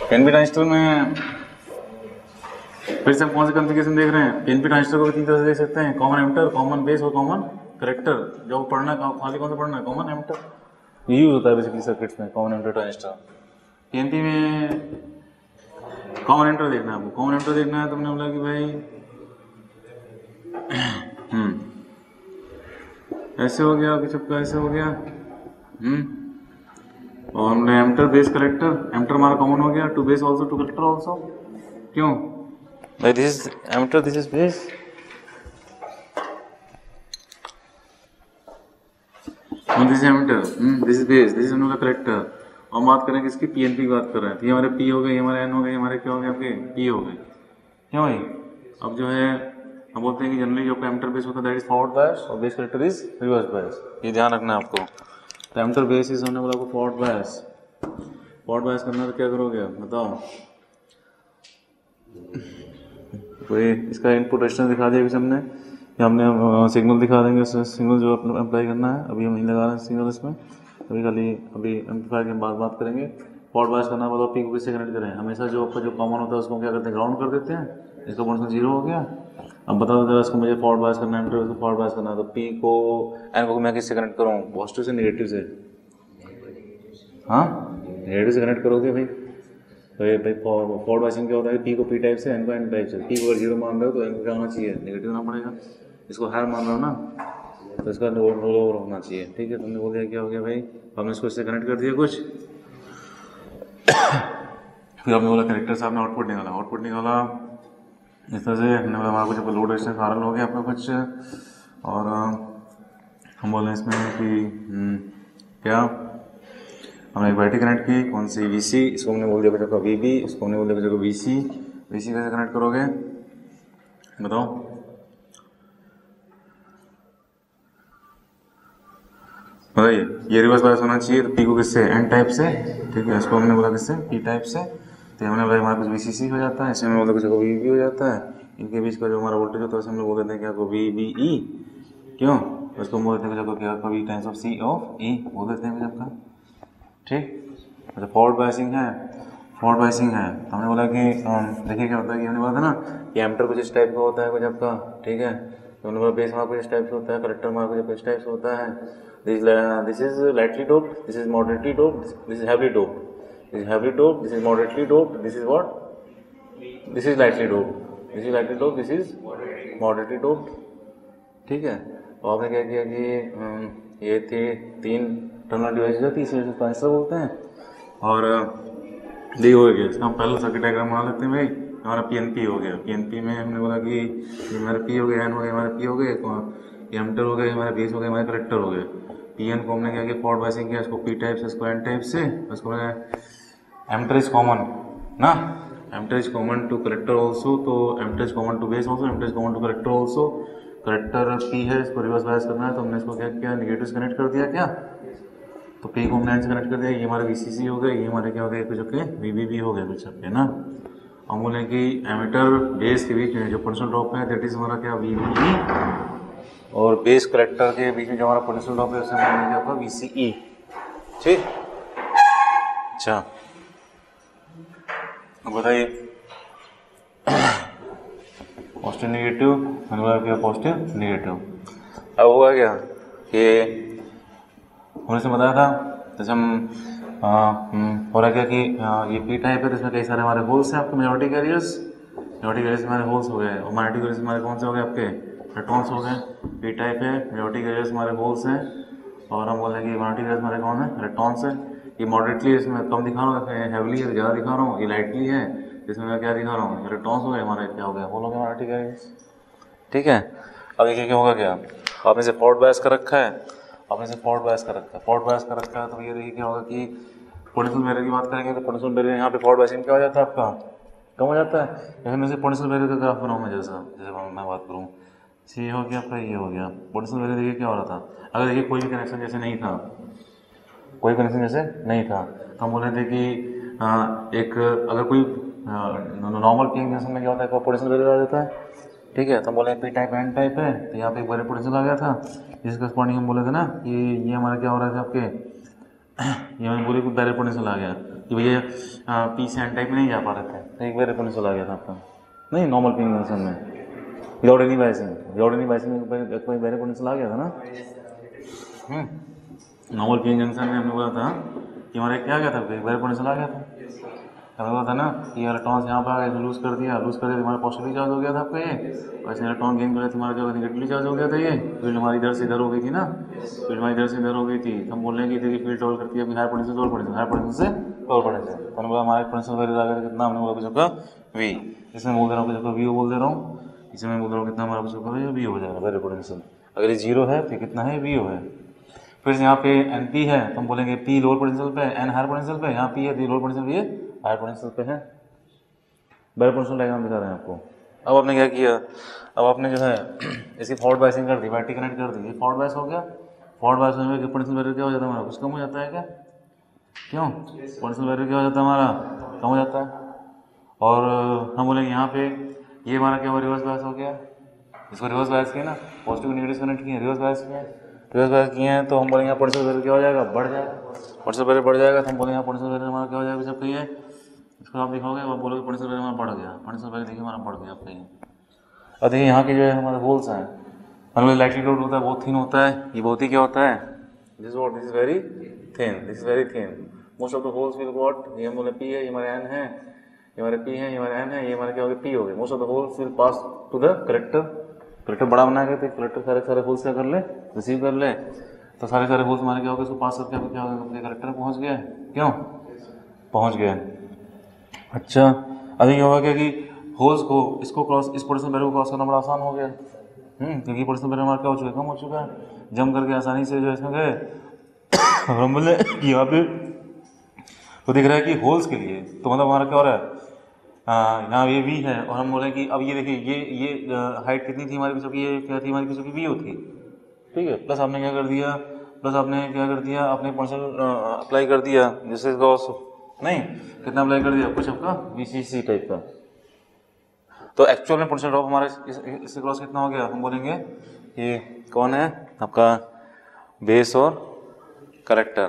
PNP transistor में फिर से हम कौन सी कॉन्फ़िगरेशन देख रहे हैं? पीएनपी ट्रांजिस्टर को तीन तरह से देख सकते हैं, कॉमन एमिटर, कॉमन बेस और कॉमन कलेक्टर। जो पढ़ना है खाली कौन सा पढ़ना है? कॉमन एमिटर यूज होता है बेसिकली सर्किट्स में, कॉमन एमिटर ट्रांजिस्टर। पीएनपी में कॉमन एमिटर देखना है आपको। कॉमन एमिटर देखना है तो हमने बोला कि भाई ऐसे हो गया कि सबका ऐसे हो गया। और हमने एमिटर बेस कलेक्टर, एमिटर हमारा कॉमन हो गया, to base also to collector also. क्यों भाई? This is emitter, this is base, this is emitter, this is base, this is हम लोग का कलेक्टर। और बात करें किसकी? पीएनपी की बात कर रहे हैं। तो ये हमारे पी हो गए, ये हमारे एन हो गए, हमारे क्या हो गए? आपके पी हो गए। क्यों भाई? अब जो है हम बोलते हैं कि जनरली जो एमिटर बेस होता है दैट इज फॉरवर्ड बायस और base collector is reverse bias. ये ध्यान रखना है आपको। तो एमिटर बेस इज हमने बोला आपको फॉरवर्ड बायस। फॉरवर्ड बायस करना है तो क्या करोगे बताओ? कोई इसका इनपुट रेजिस्टेंस दिखा दिया किसी हमने, या हमने सिग्नल दिखा देंगे, सिग्नल जो अप्लाई करना है। अभी हम नहीं लगा रहे हैं सिग्नल इसमें, अभी खाली अभी एम्पलीफायर की बात करेंगे। फॉरवर्ड बायस करना मतलब पी को किससे कनेक्ट करें? हमेशा जो आपका जो कॉमन होता है उसको क्या करते हैं? ग्राउंड कर देते हैं। इसका पोटेंशियल जीरो हो गया। अब बता दो जरा इसको, मुझे फॉरवर्ड बायस करना है, एमिटर को फॉरवर्ड बायस करना है, तो पी को एन को मैं किससे कनेक्ट करूँ? पॉजिटिव से नेगेटिव से? हाँ, नेगेटिव से कनेक्ट करोगे भाई। तो ये भाई फॉरवर्ड बायसिंग क्या होता है? पी को पी टाइप से, एन को एन टाइप से। पी को अगर जीरो मान रहे हो तो एन को क्या होना चाहिए? नेगेटिव होना पड़ेगा। इसको हायर मान रहे हो ना, तो इसका लोअर होना चाहिए। ठीक है, तुमने बोल दिया क्या हो गया भाई? हमने इसको इससे कनेक्ट कर दिया कुछ। फिर हमने बोला करेक्टर से आपने आउटपुट निकाला। आउटपुट निकाला इस तरह से, हमने बोला हमारा कुछ लोड रेजिस्टेंस आरएल हो गया आपका कुछ, और हम बोले इसमें कि क्या हमने एक बैटरी कनेक्ट की, कौन सी? वीसी। इसको हमने बोल दिया बच्चों का वीबी, इसको हमने बोल दिया बच्चों को वीसी। वीसी कैसे कनेक्ट करोगे बताओ? बताइए। ये रिवर्स बायस होना चाहिए, तो पी को किससे? एन टाइप से। ठीक है, इसको हमने बोला किससे? पी टाइप से। तो हमने बोला हमारे पास वीसीसी हो जाता है, इसमें हमने बोला कुछ को वीबी हो जाता है। इनके बीच का जो हमारा वोल्टेज होता है उसे हम लोग बोल देते हैं क्या को? वीबीई। क्यों? उसको बोल देते हैं जब क्या को? V times of C of E बोल देते हैं जब का। ठीक। अच्छा, फॉरवर्ड बायसिंग है। फॉरवर्ड बायसिंग है तो हमने बोला कि देखिए क्या होता है कि हमने बोला था ना कि एमिटर कुछ इस टाइप का होता है कुछ आपका। ठीक है, तो हमने बोला बेस हमारा कुछ इस टाइप से होता है, कलेक्टर हमारा कुछ इस टाइप से होता है। This is lightly doped, this is moderately doped, this is heavily doped. This is heavily doped, this is moderately doped, this is what? This is lightly doped. This is lightly doped, this is moderately doped. ठीक है, तो आपने क्या किया कि ये थे तीन टर्मिनल डिवाइस होती है, इसे ट्रांजिस्टर बोलते हैं। और ये हो गया, इसका हम पहले सर्किट डायग्राम बना लेते हैं भाई। हमारा पीएनपी हो गया। पीएनपी में हमने बोला कि ये हमारे पी हो गए, एन हो गए, हमारे पी हो गए, एमिटर हो गए, हमारे बेस हो गए, हमारे कलेक्टर हो गए। पीएन को हमने क्या किया? फॉरवर्ड बायसिंग किया, इसको पी टाइप से, इसको एन टाइप से। उसको एमिटर इज कॉमन ना, emitter is common to collector also, तो emitter is common to base also, emitter is common to collector also. Collector P है, इसको रिवर्स बायस करना है, तो हमने इसको क्या किया? नेगेटिव से कनेक्ट कर दिया क्या? तो पी को हमने एन से कनेक्ट कर दिया। ये हमारे वीसीसी हो गए, ये हमारे क्या हो गए? कुछ आपके वीबीबी हो गए कुछ आपके ना। हम बोले कि एमिटर बेस के बीच में जो पोटेंशियल ड्रॉप है दैट इज हमारा क्या? वीबीई। और बेस कलेक्टर के बीच में जो हमारा पोटेंशियल ड्रॉप है उसे हम बोलेंगे आपका वीसीई। ठीक। अच्छा, अब बताइए पॉजिटिव नेगेटिव, मैंने बोला क्या? Positive negative. अब हुआ क्या कि हमने से बताया था, जैसे हम हो रहा क्या कि ये पी टाइप है, तो इसमें कई सारे हमारे होल्स हैं आपके, मेजॉरिटी कैरियर्स हमारे होल्स हो गए, और माइनॉरिटी कैरियर्स हमारे कौन से हो गए? आपके इलेक्ट्रॉन्स हो गए। पी टाइप है, मेजॉरिटी कैरियर्स हमारे होल्स हैं, और हम बोलेंगे माइनॉरिटी कैरियर्स हमारे कौन है? इलेक्ट्रॉन्स है। ये मॉडरेटली इसमें कम दिखा रहा हूँ, हैवीली है ज़्यादा दिखा रहा हूँ, ये लाइटली है इसमें मैं क्या दिखा रहा हूँ? इलेक्ट्रॉन्स हो गए हमारे, क्या हो गया? होल हो गए माइनॉरिटी कैरियर्स। ठीक है, अब देखिए क्या होगा, क्या आपने से फॉरवर्ड बायस कर रखा है, आपने से फॉरवर्ड बायस कर रखा है, फॉरवर्ड बायस कर रखा है, तो ये देखिए क्या होगा कि पोटेंशियल बैरियर की बात करेंगे तो पोटेंशियल बैरियर यहाँ पे फॉरवर्ड बायसिंग क्या हो जाता है? आपका कम हो जाता है। जैसे मैं से पोटेंशियल बैरियर का ग्राफ बनाऊँ मैं, जैसे मैं बात करूँ, ये हो गया आपका, ये हो गया पोटेंशियल बैरियर। देखिए क्या हो रहा था, अगर देखिए कोई भी कनेक्शन जैसे नहीं था, कोई कनेक्शन जैसे नहीं था, तो हम बोल रहे थे कि एक अगर कोई नॉर्मल पी जंक्शन में क्या होता है? पोटेंशियल बैरियर आ जाता है। ठीक है, तो हम बोले पी टाइप एन टाइप है, तो यहाँ पे एक बैरियर पोटेंशियल आ गया था, जिसके करस्पॉन्डिंग हम बोले थे ना कि ये हमारा क्या हो रहा था? आपके ये मैंने बोली कुछ बैरियर पोटेंशियल आ गया कि भैया पी से एन टाइप में नहीं जा पा रहे थे, तो एक बैरियर पोटेंशियल आ गया था आपका, नहीं नॉर्मल पिंग जंक्शन में विदाउट एनी बायसिंग कोई बैरियर पोटेंशियल आ गया था ना। नॉर्मल पिंग जंक्शन में हमने बोला था कि हमारा क्या गया था, बैरियर पोटेंशियल आ गया था, हमें बोला था ना कि इलेक्ट्रॉन्स यहाँ पर आ गए, लूज कर दिया हमारा पॉजिटिवली चार्ज हो गया था आपका ये, वैसे इलेक्ट्रॉन गेन करे हमारा क्या होगा, नेगेटिवली चार्ज हो गया था ये, फील्ड हमारी इधर से इधर हो गई थी ना, फील्ड हमारी इधर से इधर हो गई थी, तो हम बोल रहे हैं कि देखिए फील्ड ट्रैवल करती है अभी higher potential lower potential, higher potential से लोअर पोटेंशियल, तो हमने बोला हमारा पोटेंशियल वैल्यू आ गया कितना, हमने बोला कुछ का वी, इसमें बोल दे रहा हूँ कुछ का वी बोल दे रहा हूँ, इसमें बोल रहा हूँ कितना हमारा कुछ का वी हो जाएगा वेरी पोटेंशियल, अगर ये जीरो है तो कितना है वी है। फिर यहाँ पे एन पी है तो हम बोलेंगे पी लोअर पोटेंशियल पे, एन हायर पोटेंशियल पे, यहाँ पी है लोअर पोटेंशियल, ये हायर पोटेंशियल पे है। बैरियर पोटेंशियल डायग्राम दिखा रहे हैं आपको। अब आपने क्या किया, अब आपने जो है इसकी फॉरवर्ड बायसिंग कर दी, बैटरी कनेक्ट कर दी, ये फॉरवर्ड बायस हो गया, फॉरवर्ड बायस होने में पोटेंशियल बैरियर क्या हो जाता है हमारा, कुछ कम हो जाता है क्या, क्यों पोटेंशियल बैरियर क्या हो जाता है हमारा, कम हो जाता है। और हम बोलेंगे यहाँ पे ये हमारा क्या हुआ, रिवर्स बायस हो गया, इसको रिवर्स बायस किया ना, पॉजिटिव नेगेटिव कनेक्ट किए, रिवर्स बायस किए, रिवर्स बायस किए हैं, तो हम बोलेंगे यहाँ पोटेंशियल बैरियर क्या हो जाएगा, बढ़ जाएगा, पोटेंशियल बैरियर बढ़ जाएगा, तो हम बोलेंगे यहाँ पोटेंशियल बैरियर हमारा क्या हो जाएगा, जब कहिए इसको आप दिखाओगे आप बोलोगे पोटेंशियल बैरियर हमारा बढ़ गया, पोटेंशियल बैरियर देखिए हमारा बढ़ गया आप कहिए। और देखिए यहाँ के जो है हमारे होल्स हैं, मतलब लाइक्लीहुड होता है बहुत थिन होता है, ये बहुत ही क्या होता है, this is very thin, most of the holes will what, ये हमारे पी है, ये हमारे एन है, ये हमारे पी है, ये हमारे एन है, ये हमारे क्या हो गए पी हो गए, most of the holes will pass to the collector बड़ा बना के, तो कलेक्टर सारे होल्स क्या कर ले, रिसीव कर ले, तो सारे होल्स हमारे क्या हो गए, उसको पास करके क्या हो गया, अपने कलेक्टर में पहुँच गया, क्यों पहुँच गया। अच्छा अभी ये होगा क्या कि होल्स को इसको क्रॉस, इस पोटेंशियल बैरियर को क्रॉस करना बड़ा आसान हो गया, क्योंकि पोटेंशियल बैरियर हमारा क्या हो चुका है, कम हो चुका है, जम करके आसानी से जो इसमें गए। और हम बोले कि यहाँ पे तो दिख रहा है कि होल्स के लिए तो मतलब हमारा क्या हो रहा है, यहाँ ये वी है, और हम बोले कि अब ये देखिए ये हाइट कितनी थी हमारी पीछे की, ये क्या थी हमारी पीछे की वी होती, ठीक है, प्लस आपने क्या कर दिया, आपने पोटेंशियल अप्लाई कर दिया, जैसे नहीं कितना अप्लाई कर दिया, कुछ आपका VCC टाइप का, तो एक्चुअल में पोटेंशियल ड्रॉप हमारे इससे क्रॉस कितना हो गया, हम बोलेंगे ये कौन है आपका बेस और कलेक्टर,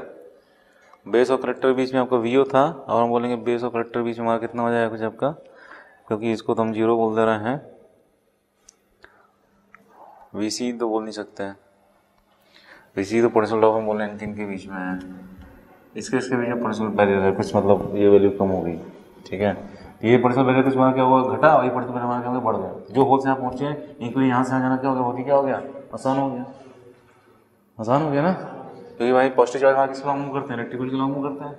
बेस और कलेक्टर के बीच में आपका VO था, और हम बोलेंगे बेस और कलेक्टर के बीच में हमारा कितना हो जाएगा कुछ आपका, क्योंकि इसको तो हम जीरो बोल दे रहे हैं, VC तो बोल नहीं सकते हैं, VC तो पोटेंशियल ड्रॉप हम बोल रहे हैं इनके बीच में है, इसके बीच में पोटेंशियल बैरियर है कुछ, मतलब ये वैल्यू कम हो गई, ठीक है, ये पोटेंशियल बैरियर कुछ हमारा क्या हुआ घटा, और ये पोटेंशियल बैरियर हमारा क्या हो गया बढ़ गया, जो होल्स यहाँ पहुँचे हैं इनके लिए यहाँ से जाना क्या हो गया, बहुत ही क्या हो गया, आसान हो गया ना, क्योंकि भाई पॉजिटिव चार्ज हमारा किस लॉन्ग मूव करते हैं, रेक्टिकल के लॉन्ग मूव करते हैं,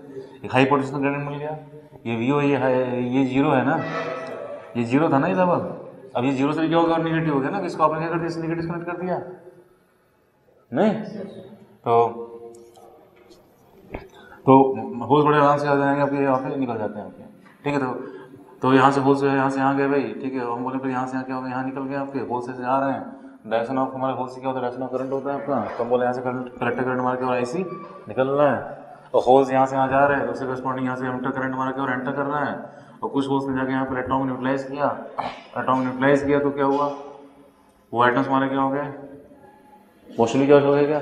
एक हाई पोटेंशियल ग्रेडियंट मिल गया, ये VO ये जीरो है ना, ये जीरो था ना ये लेवल, अब ये जीरो से भी क्या होगा और निगेटिव हो गया ना, इसको आपने क्या कर दिया, निगेटिव कनेक्ट कर दिया नहीं, तो होल्स बड़े आराम से आ जाएंगे आपके, यहाँ पे निकल जाते हैं आपके, ठीक है, तो यहाँ से होल्स यहाँ से यहाँ गए भाई, ठीक है, हम बोले फिर यहाँ से यहाँ क्या होगा, यहाँ निकल गए आपके, होल्स से आ रहे हैं, डायरेक्शन ऑफ हमारे होल्स से क्या होता है, डायरेक्शन ऑफ करंट होता है आपका, तो हम बोले यहाँ से कलेक्टर करंट हमारा क्या हो रहा है, ऐसी निकल रहा है, और होल्स यहाँ से यहाँ जा रहे हैं, उससे करस्पॉन्डिंग यहाँ से एमिटर करंट हमारा क्या हो रहा है, एंटर कर रहा है, और कुछ होल्स ने जाके यहाँ पर इलेक्ट्रॉन न्यूट्रलाइज किया, तो क्या हुआ, वो आइटम्स हमारे क्या हो गए, पॉजिटिवली चार्ज हो गया, क्या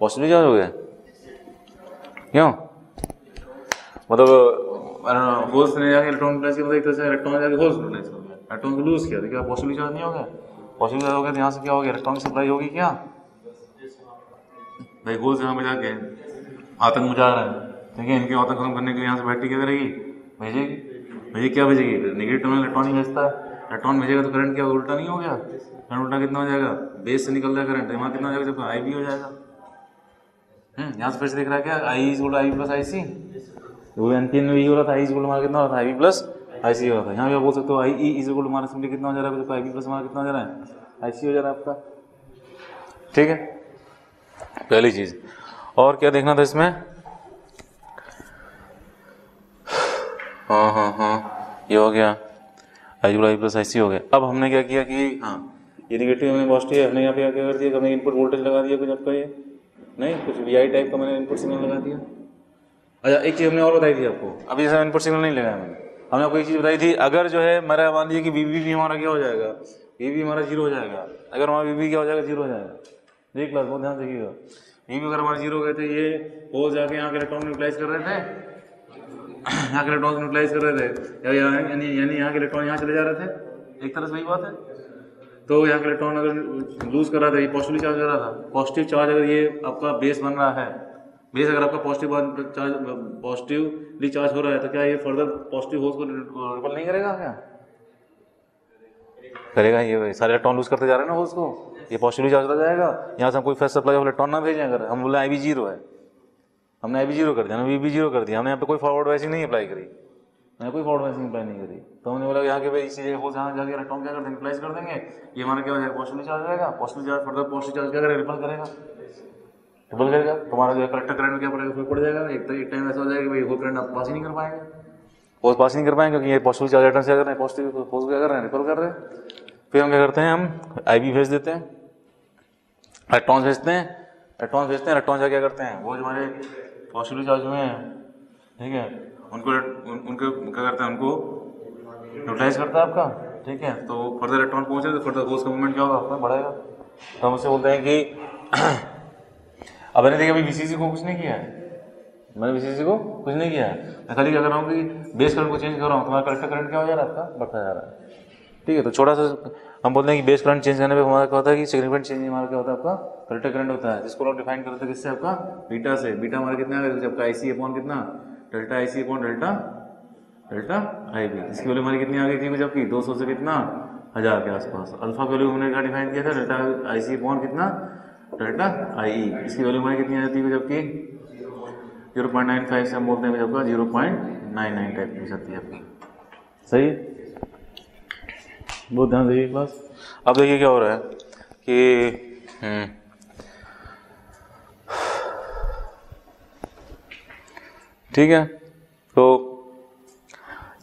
पॉजिटिवली चार्ज हो गया, क्यों मतलब होल्स ने जाके इलेक्ट्रॉन न्यूट्रलाइज किया, एक तरह से इलेक्ट्रॉन जाके होल्स न्यूट्रलाइज कर दिया, इलेक्ट्रॉन को लूज किया, देखिए पॉजिटिवली चार्ज नहीं हो गया, पॉजिटिव चार्ज हो गया तो यहाँ से क्या हो गया, इलेक्ट्रॉन की सप्लाई होगी क्या भाई, होल्स यहाँ पे जाके आतंक मचा रहे हैं, ठीक है, इनके आतंक खत्म करने के लिए यहाँ से बैटरी क्या करेगी, भेजेगी क्या भेजेगी, नेगेटिव टर्मिनल इलेक्ट्रॉन ही भेजता है, इलेक्ट्रॉन भेजेगा तो करंट क्या उल्टा नहीं हो गया, करंट उल्टा कितना हो जाएगा, बेस से निकल रहा है करंट, यहाँ कितना हो जाएगा, जब I भी हो जाएगा, यहाँ से फिर से दिख रहा है क्या, I प्लस IC, वो NPN में भी हो रहा था, I हमारा कितना हो रहा था, IB प्लस IC हो रहा था, यहाँ भी आप बोल सकते हो IE हमारा सिंपली कितना हो जा रहा है, IB प्लस हमारा कितना हो जा रहा है, IC हो जा रहा है आपका, ठीक है, पहली चीज। और क्या देखना था इसमें, हाँ ये हो गया, I प्लस IC हो गया। अब हमने क्या किया कि ये निगेटिव में पॉजिटिव है, हमने यहाँ पे क्या कर दिया, हमने इनपुट वोल्टेज लगा दिया कुछ आपका, ये नहीं कुछ VI टाइप का मैंने इनपुट सिग्नल लगा दिया। अच्छा एक चीज़ हमने और बताई थी आपको, अभी जैसे इनपुट सिग्नल नहीं लगाया हमने आपको एक चीज़ बताई थी, अगर जो है मेरा मान लीजिए कि VB भी हमारा क्या हो जाएगा, VB हमारा जीरो हो जाएगा, अगर हमारा VB क्या हो जाएगा, जीरो हो जाएगा, देख क्लास बहुत ध्यान देखिएगा, ये भी अगर हमारे जीरो गए थे, ये होल जाके यहाँ के इलेक्ट्रॉन न्यूट्रलाइज कर रहे थे, यहाँ के इलेक्ट्रॉन न्यूट्रलाइज कर रहे थे, यानी यहाँ के इलेक्ट्रॉन यहाँ चले जा रहे थे, एक तरह से वही बात है। तो यहाँ के इलेक्ट्रॉन अगर लूज कर रहा था, ये पॉजिटिवली चार्ज कर रहा था, पॉजिटिव चार्ज अगर ये आपका बेस बन रहा है, बेस अगर आपका पॉजिटिवली चार्ज हो रहा है, तो क्या ये फर्दर पॉजिटिव होल्स को रिपल नहीं करेगा? क्या करेगा? ये सारे इलेक्ट्रॉन लूज करते जा रहे हैं ना होल्स को, ये पॉजिटिवली चार्ज हो जाएगा। यहाँ से हम कोई फर्स्ट सप्लाई ऑफ इलेक्ट्रॉन ना भेजें, अगर हम बोले IB 0 है, हमने IB 0 कर दिया, हमने VB 0 कर दिया, हमने यहाँ पे कोई फॉरवर्ड वाइसिंग नहीं अप्लाई करी, मैंने कोई फॉरवर्ड वाइसिंग अप्लाई नहीं करी, तो हमने बोला यहाँ के भाई इसी जगह होल्स यहाँ जाके इलेक्ट्रॉन क्या कर देंगे, रिप्लेस कर देंगे, ये हमारा क्या हो जाएगा, पॉजिटिवली चार्ज हो जाएगा, positive charge further positive charge क्या करेगा, रिपल करेगा, रिपल करेगा। तुम्हारा जो है कलेक्टर करंट में क्या पड़ेगा, फर्क पड़ जाएगा। एक टाइम ऐसा हो जाएगा कि भाई होल करंट आप पास ही नहीं कर पाएंगे, होल्स पास नहीं कर पाएंगे, क्योंकि ये पॉजिटिव चार्ज इलेक्ट्रॉन से कर रहे हैं, पॉजिटिव होल्स क्या कर रहे हैं, रिपल कर रहे हैं। फिर हम क्या करते हैं, हम IB भेज देते हैं, इलेक्ट्रॉन्स भेजते हैं, इलेक्ट्रॉन क्या करते हैं, वो जो हमारे पॉजिटिवली चार्ज हुए हैं, ठीक है, उनको क्या करते हैं, उनको न्यूट्रलाइज करता है आपका, ठीक है। तो फर्दर इलेक्ट्रॉन पहुंचे तो फर्दर होल्स का मूवमेंट क्या होगा, आपका बढ़ेगा। तो हम उससे बोलते हैं कि अब मैंने देखिए अभी VCC को कुछ नहीं किया है, मैंने VCC को कुछ नहीं किया है, मैं खाली क्या कर रहा हूँ कि बेस करंट को चेंज कर रहा हूँ, तुम्हारा कलेक्टर करंट क्या हो जा रहा है, आपका बढ़ता जा रहा है, ठीक है। तो छोटा सा हम बोलते हैं कि बेस करंट चेंज करने पे हमारा क्या होता है कि सिग्निफिकेंट चेंज हमारा क्या होता है, आपका कलेक्टर करंट होता है, जिसको लोग डिफाइन करते हैं किससे, आपका बीटा से। बीटा हमारा कितना है, आपका IC अपॉन कितना, delta IC upon delta IB, इसकी वैल्यू हमारी कितनी आ गई थी, जबकि 200 से कितना 1000 के आसपास। अल्फा वैल्यू हमने क्या डिफाइन किया था, डेल्टा IC अपॉन कितना, डेल्टा IE, इसकी वैल्यू हमारी कितनी आ जाती है, जबकि 0.95 से हम बोलते हैं आपका 0.99 टाइप की जाती है आपकी, सही है। बहुत ध्यान दीजिए क्लास। अब देखिए क्या हो रहा है कि ठीक है, तो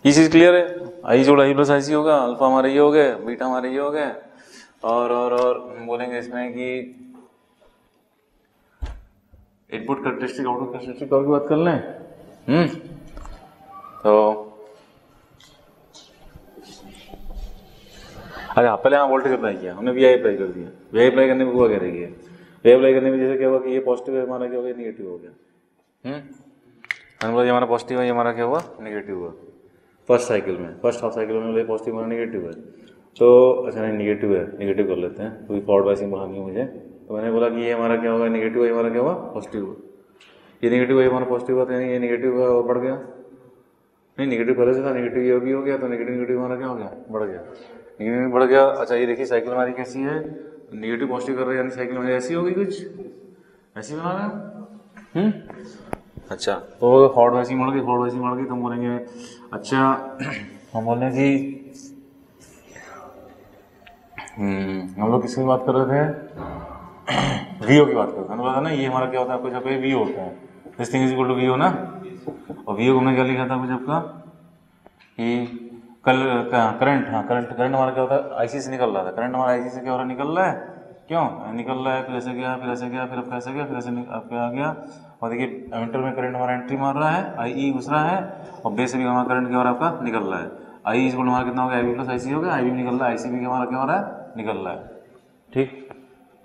ये चीज़ क्लियर है, I जोड़ I प्लस IC होगा, अल्फा हमारे ये हो गए, बीटा हमारे ये हो गए, और हम बोलेंगे इसमें कि इनपुट कैरेक्टरिस्टिक आउटपुट कैरेक्टरिस्टिक और की बात कर लें। तो अच्छा, पहले यहाँ वोल्टेज अप्लाई किया हमने, VI अप्लाई कर दिया, VI अप्लाई करने में हुआ क्या रहेगी, VI अप्लाई करने में जैसे क्या हुआ कि ये पॉजिटिव है हमारा, क्या हो गया, निगेटिव हो गया। हमने बोला ये हमारा पॉजिटिव है, ये हमारा क्या हुआ, निगेटिव हुआ। फर्स्ट साइकिल में, फर्स्ट हाफ साइकिल में पॉजिटिव हमारा निगेटिव है, तो अच्छा नहीं निगेटिव है, निगेटिव कर लेते हैं, क्योंकि फॉरवर्ड वाइसिंग बढ़ानी है मुझे। तो मैंने बोला कि ये हमारा क्या होगा, निगेटिव है, हमारा क्या हुआ, पॉजिटिव हुआ, ये निगेटिव है, हमारा पॉजिटिव हुआ, तो ये निगेटिव है और बढ़ गया, नहीं निगेटिव पहले से था, निगेटिव ये भी हो गया, तो निगेटिव हमारा क्या हो गया, बढ़ गया, निगेटिव बढ़ गया। अच्छा ये देखिए साइकिल हमारी कैसी है, निगेटिव पॉजिटिव कर रहे हैं, यानी साइकिल हमारी ऐसी होगी, कुछ ऐसी बना रहे हैं। अच्छा तो फॉरवर्ड वाइसिंग बढ़ गई, फॉरवर्ड वाइसिंग बढ़ गई, तो हम बोलेंगे अच्छा हम बोल रहे हैं कि हम लोग किसकी बात कर रहे थे, VO की बात करते हैं, बोला था ना ये हमारा क्या होता है, कुछ आपका VO होता है, this thing is equal to VO ना। और VO को हमने क्या लिखा था कुछ आपका कि करंट, हाँ करंट हमारा क्या होता है, IC से निकल रहा था, करंट हमारा IC से क्या हो रहा है, निकल रहा है, क्यों निकल रहा है, फिर ऐसे गया, फिर ऐसे गया, फिर अब कैसे गया, फिर ऐसे आपके आ गया। और देखिए एमीटर में करंट हमारा एंट्री मार रहा है, IE घुस रहा है, और बेस से भी हमारा करंट क्या हो रहा है, आपका निकल रहा है। IE इस हमारा कितना हो गया, IB प्लस IC हो गया, IB भी निकल रहा है, IC भी हमारा क्या हो रहा है, निकल रहा है, ठीक।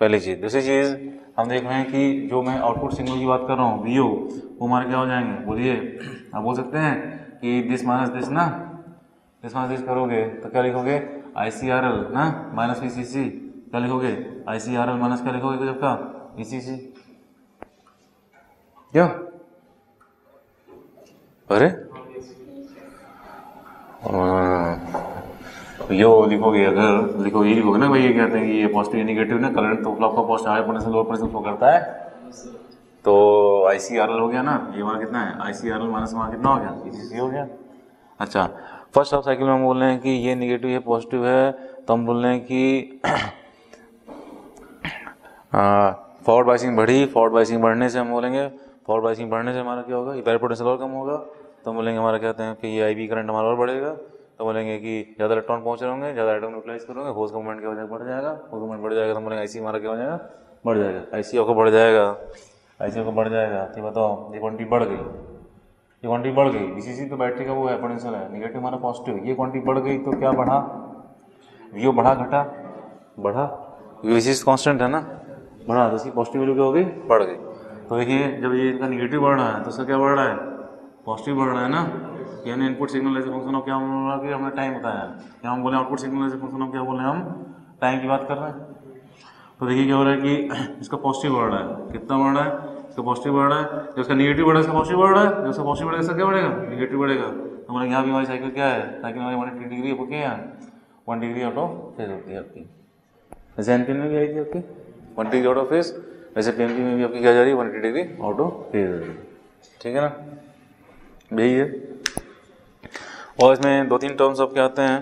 पहली चीज़। दूसरी चीज़ हम देख रहे हैं कि जो मैं आउटपुट सिग्नल की बात कर रहा हूँ VO, वो हमारे क्या हो जाएंगे, बोलिए आप बोल सकते हैं कि दिस माइनस दिस ना, दिस माइनस दिस करोगे तो क्या लिखोगे, ICRL ना माइनस VCC, क्या लिखोगे, ICRL माइनस क्या लिखोगे जब का VCC, क्या अरे यो लिखोगे, अगर लिखोगे ये लिखोगे ना भाई, ये कहते हैं कि ये पॉजिटिव नेगेटिव ना करंट, तो आपका positive high potential lower potential flow करता है, तो ICRL हो गया ना, ये हमारा कितना है, ICRL माइनस हमारा कितना हो गया, VCC हो गया। अच्छा फर्स्ट हाफ साइकिल में हम बोल रहे हैं कि ये नेगेटिव ये पॉजिटिव है, तो हम बोल रहे हैं कि फॉरवर्ड बाइसिंग बढ़ी, फॉरवर्ड बाइसिंग बढ़ने से हम बोलेंगे, फॉरवर्ड बाइसिंग बढ़ने से हमारा क्या होगा, इम्पैरेंट पोटेंशियल और कम होगा, तो हम बोलेंगे हमारा कहते हैं कि ये IB करंट हमारा और बढ़ेगा, तो बोलेंगे कि ज़्यादा इलेक्ट्रॉन पहुंच रहे होंगे, ज़्यादा आइटम यूटिलाइज करोगे, होल्स का मूवमेंट क्या हो जाएगा, बढ़ जाएगा, होल्स का मूवमेंट बढ़ जाएगा, तो हम बोलेंगे IC हमारा क्या हो जाएगा, बढ़ जाएगा, IC को बढ़ जाएगा, IC को बढ़ जाएगा, तो बताओ ये क्वांटिटी बढ़ गई, ये क्वांटिटी बढ़ गई, VCC तो बैटरी का वो है पोटेंशियल है, नेगेटिव हमारा पॉजिटिव, ये क्वांटिटी बढ़ गई तो क्या बढ़ा, VO बढ़ा घटा, बढ़ा, VCC कांस्टेंट है ना, बढ़ा, तो इसकी पॉजिटिव वैल्यू क्या हो गई, बढ़ गई। तो देखिए जब ये इनका निगेटिव बढ़ रहा है तो इसका क्या बढ़ रहा है, पॉजिटिव बढ़ रहा है ना। यानी input signal as a function of क्या बोला कि हमने टाइम बताया, या हम बोले output signal as a function of क्या बोले हम टाइम की बात कर रहे हैं। तो देखिए क्या हो रहा है कि इसका पॉजिटिव बढ़ रहा है, कितना बढ़ रहा है, इसका पॉजिटिव बढ़ रहा है, जब इसका निगेटिव बढ़ा है इसका पॉजिटिव बढ़ रहा है, जब इसका पॉजिटिव बढ़ेगा इसका क्या बढ़ेगा, निगेटिव बढ़ेगा। तो हमारे यहाँ भी हमारी साइकिल क्या है, साइकिल हमारी 180 डिग्री आपको क्या है 1 डिग्री आउट ऑफ फेज होती है आपकी, जैसे एनपीएन में भी आई थी आपकी 1 डिग्री आउट ऑफ फेज, वैसे पीएमपी में भी आपकी क्या जा रही है 180 डिग्री आउट ऑफ फेज हो रही है, ठीक है ना, यही है। और इसमें 2-3 टर्म्स आपके आते हैं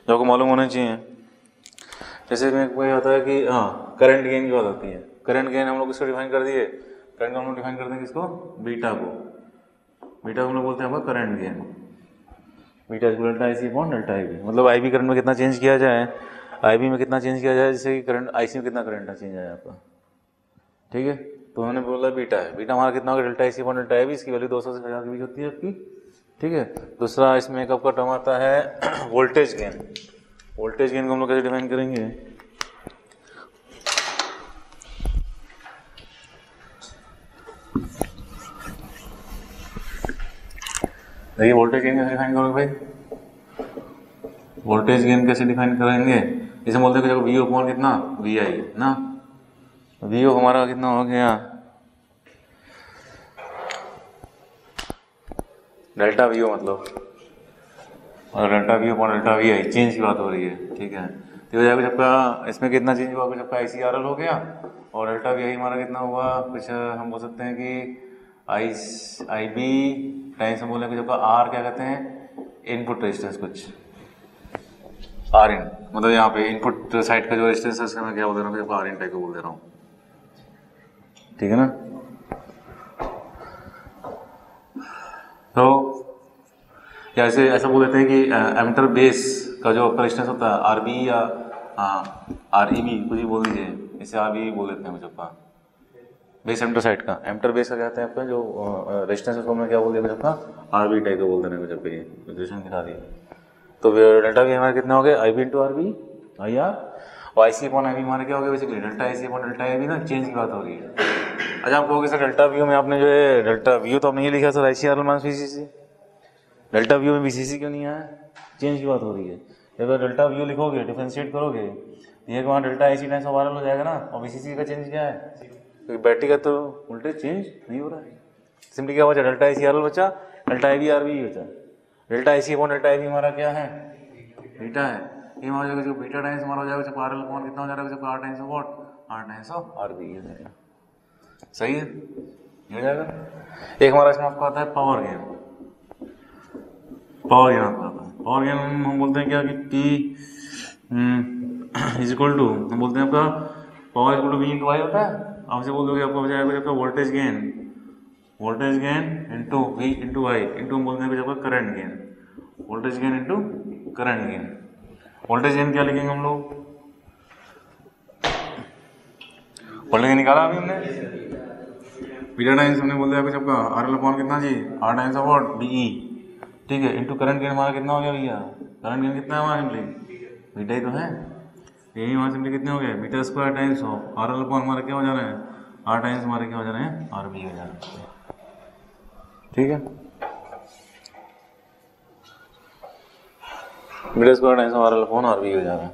जो आपको मालूम होने चाहिए। जैसे में कोई आता है कि हाँ करंट गेन की बात आती है। करंट गेन हम लोग इसको डिफाइन कर दिए, करंट हम लोग डिफाइन कर देंगे किसको, बीटा को, बीटा को हम लोग बोलते हैं आपका current gain, beta equal delta IC upon delta IB. मतलब आईबी करंट में कितना चेंज किया जाए, आईबी में कितना चेंज किया जाए, जैसे कि करंट आईसी में कितना करंट चेंज आया आपका, ठीक है। तो हमने बोला बीटा है, बीटा हमारा कितना होगा delta IC upon delta IB, इसकी वैल्यू 200 से 1000 के बीच होती है आपकी, ठीक है। दूसरा इसमें एक आपका टर्म आता है वोल्टेज गेन। वोल्टेज गेन को हम लोग कैसे डिफाइन करेंगे, देखिए वोल्टेज गेन कैसे डिफाइन करोगे भाई, वोल्टेज गेन कैसे डिफाइन करेंगे, इसे बोलते हैं कि वी अपॉन कितना वी आई ना, वी हमारा कितना हो गया डेल्टा वी मतलब, और delta we upon delta we I change की बात हो रही है, ठीक है। तो हो जाएगा सबका इसमें कितना चेंज हुआ, सबका आई सी आर एल हो गया, और डेल्टा वी आई हमारा कितना हुआ, कुछ हम बोल सकते हैं कि आई बी टाइम्स हम बोले कि सबका आर क्या कहते हैं इनपुट रेजिस्टेंस, कुछ आर इन, मतलब यहाँ पे इनपुट साइड का जो रेजिस्टेंस है उसका मैं क्या बोल दे रहा हूँ, सबका आर इन टाइप को बोल दे रहा हूँ, ठीक है ना। तो या ऐसा बोल देते हैं कि एमीटर बेस का जो आपका रेजिस्टेंस होता है आर बी या आर ई बी कुछ भी बोल दीजिए, इसे आर बी बोल देते हैं कुछ आपका बेस एमीटर साइड का, एमीटर बेस का कहते हैं आपका जो रेजिस्टेंस उसको हमने क्या बोल दिया कुछ आपका आर बी टाइप का बोल देना कुछ आपका, ये रेजिस्टेंस दिखा दिया। तो डेल्टा वी हमारे कितना हो गया I B into R B I R, और I C upon I B हमारे क्या हो गया basically delta I C upon delta I B ना, चेंज की बात हो रही है। अच्छा आप कहोगे सर डेल्टा व्यू में आपने जो है डेल्टा व्यू तो आपने ये लिखा sir I C R L minus V C C, delta व्यू में बीसीसी क्यों नहीं आया, चेंज की बात हो रही है। जब डेल्टा व्यू लिखोगे डिफरेंशिएट करोगे ये वहाँ delta I C times viral हो जाएगा ना, और बीसीसी का चेंज क्या है, क्योंकि बैटरी का तो वोल्टेज चेंज नहीं हो रहा है, सिंपली क्या बचा delta I C R L बचा, delta I B R B बचा, delta I C upon delta I B हमारा क्या है बीटा है, ये हमारा जाएगा जो बीटा टाइम्स हमारा हो जाएगा जब आर एल अपॉन कितना हो जाएगा जब R times of what R times of R B हो जाएगा, सही है हो जाएगा। एक हमारा इसमें आपको आता है पावर गेन, पावर गेन आपको आता है, पावर गेन हम बोलते हैं क्या कि P इज इक्वल टू हम बोलते हैं आपका power equal to V into Y होता है, आपसे बोल दोगे आपको बजाय आपका voltage gain into V into Y into हम बोलते हैं आपका current gain, voltage gain into current gain. Voltage gain क्या लिखेंगे हम लोग, वोल्टेज गेन निकाला अभी हमने बीटा टाइम्स हमने बोल दिया कुछ आपका आर एल अपॉन कितना G R times of what B E, ठीक है, इंटू करंट गेन हमारा कितना हो गया भैया, करंट गेन कितना है हमारा सिंपली बीटा ही तो है, यही हमारे सिंपली कितने हो गए beta square times of R L upon हमारे क्या हो जा रहे हैं आर टाइम्स हमारे क्या हो जा रहे हैं आर बी हो जा रहे हैं, ठीक है, beta square times of R L upon R B हो जा रहा है।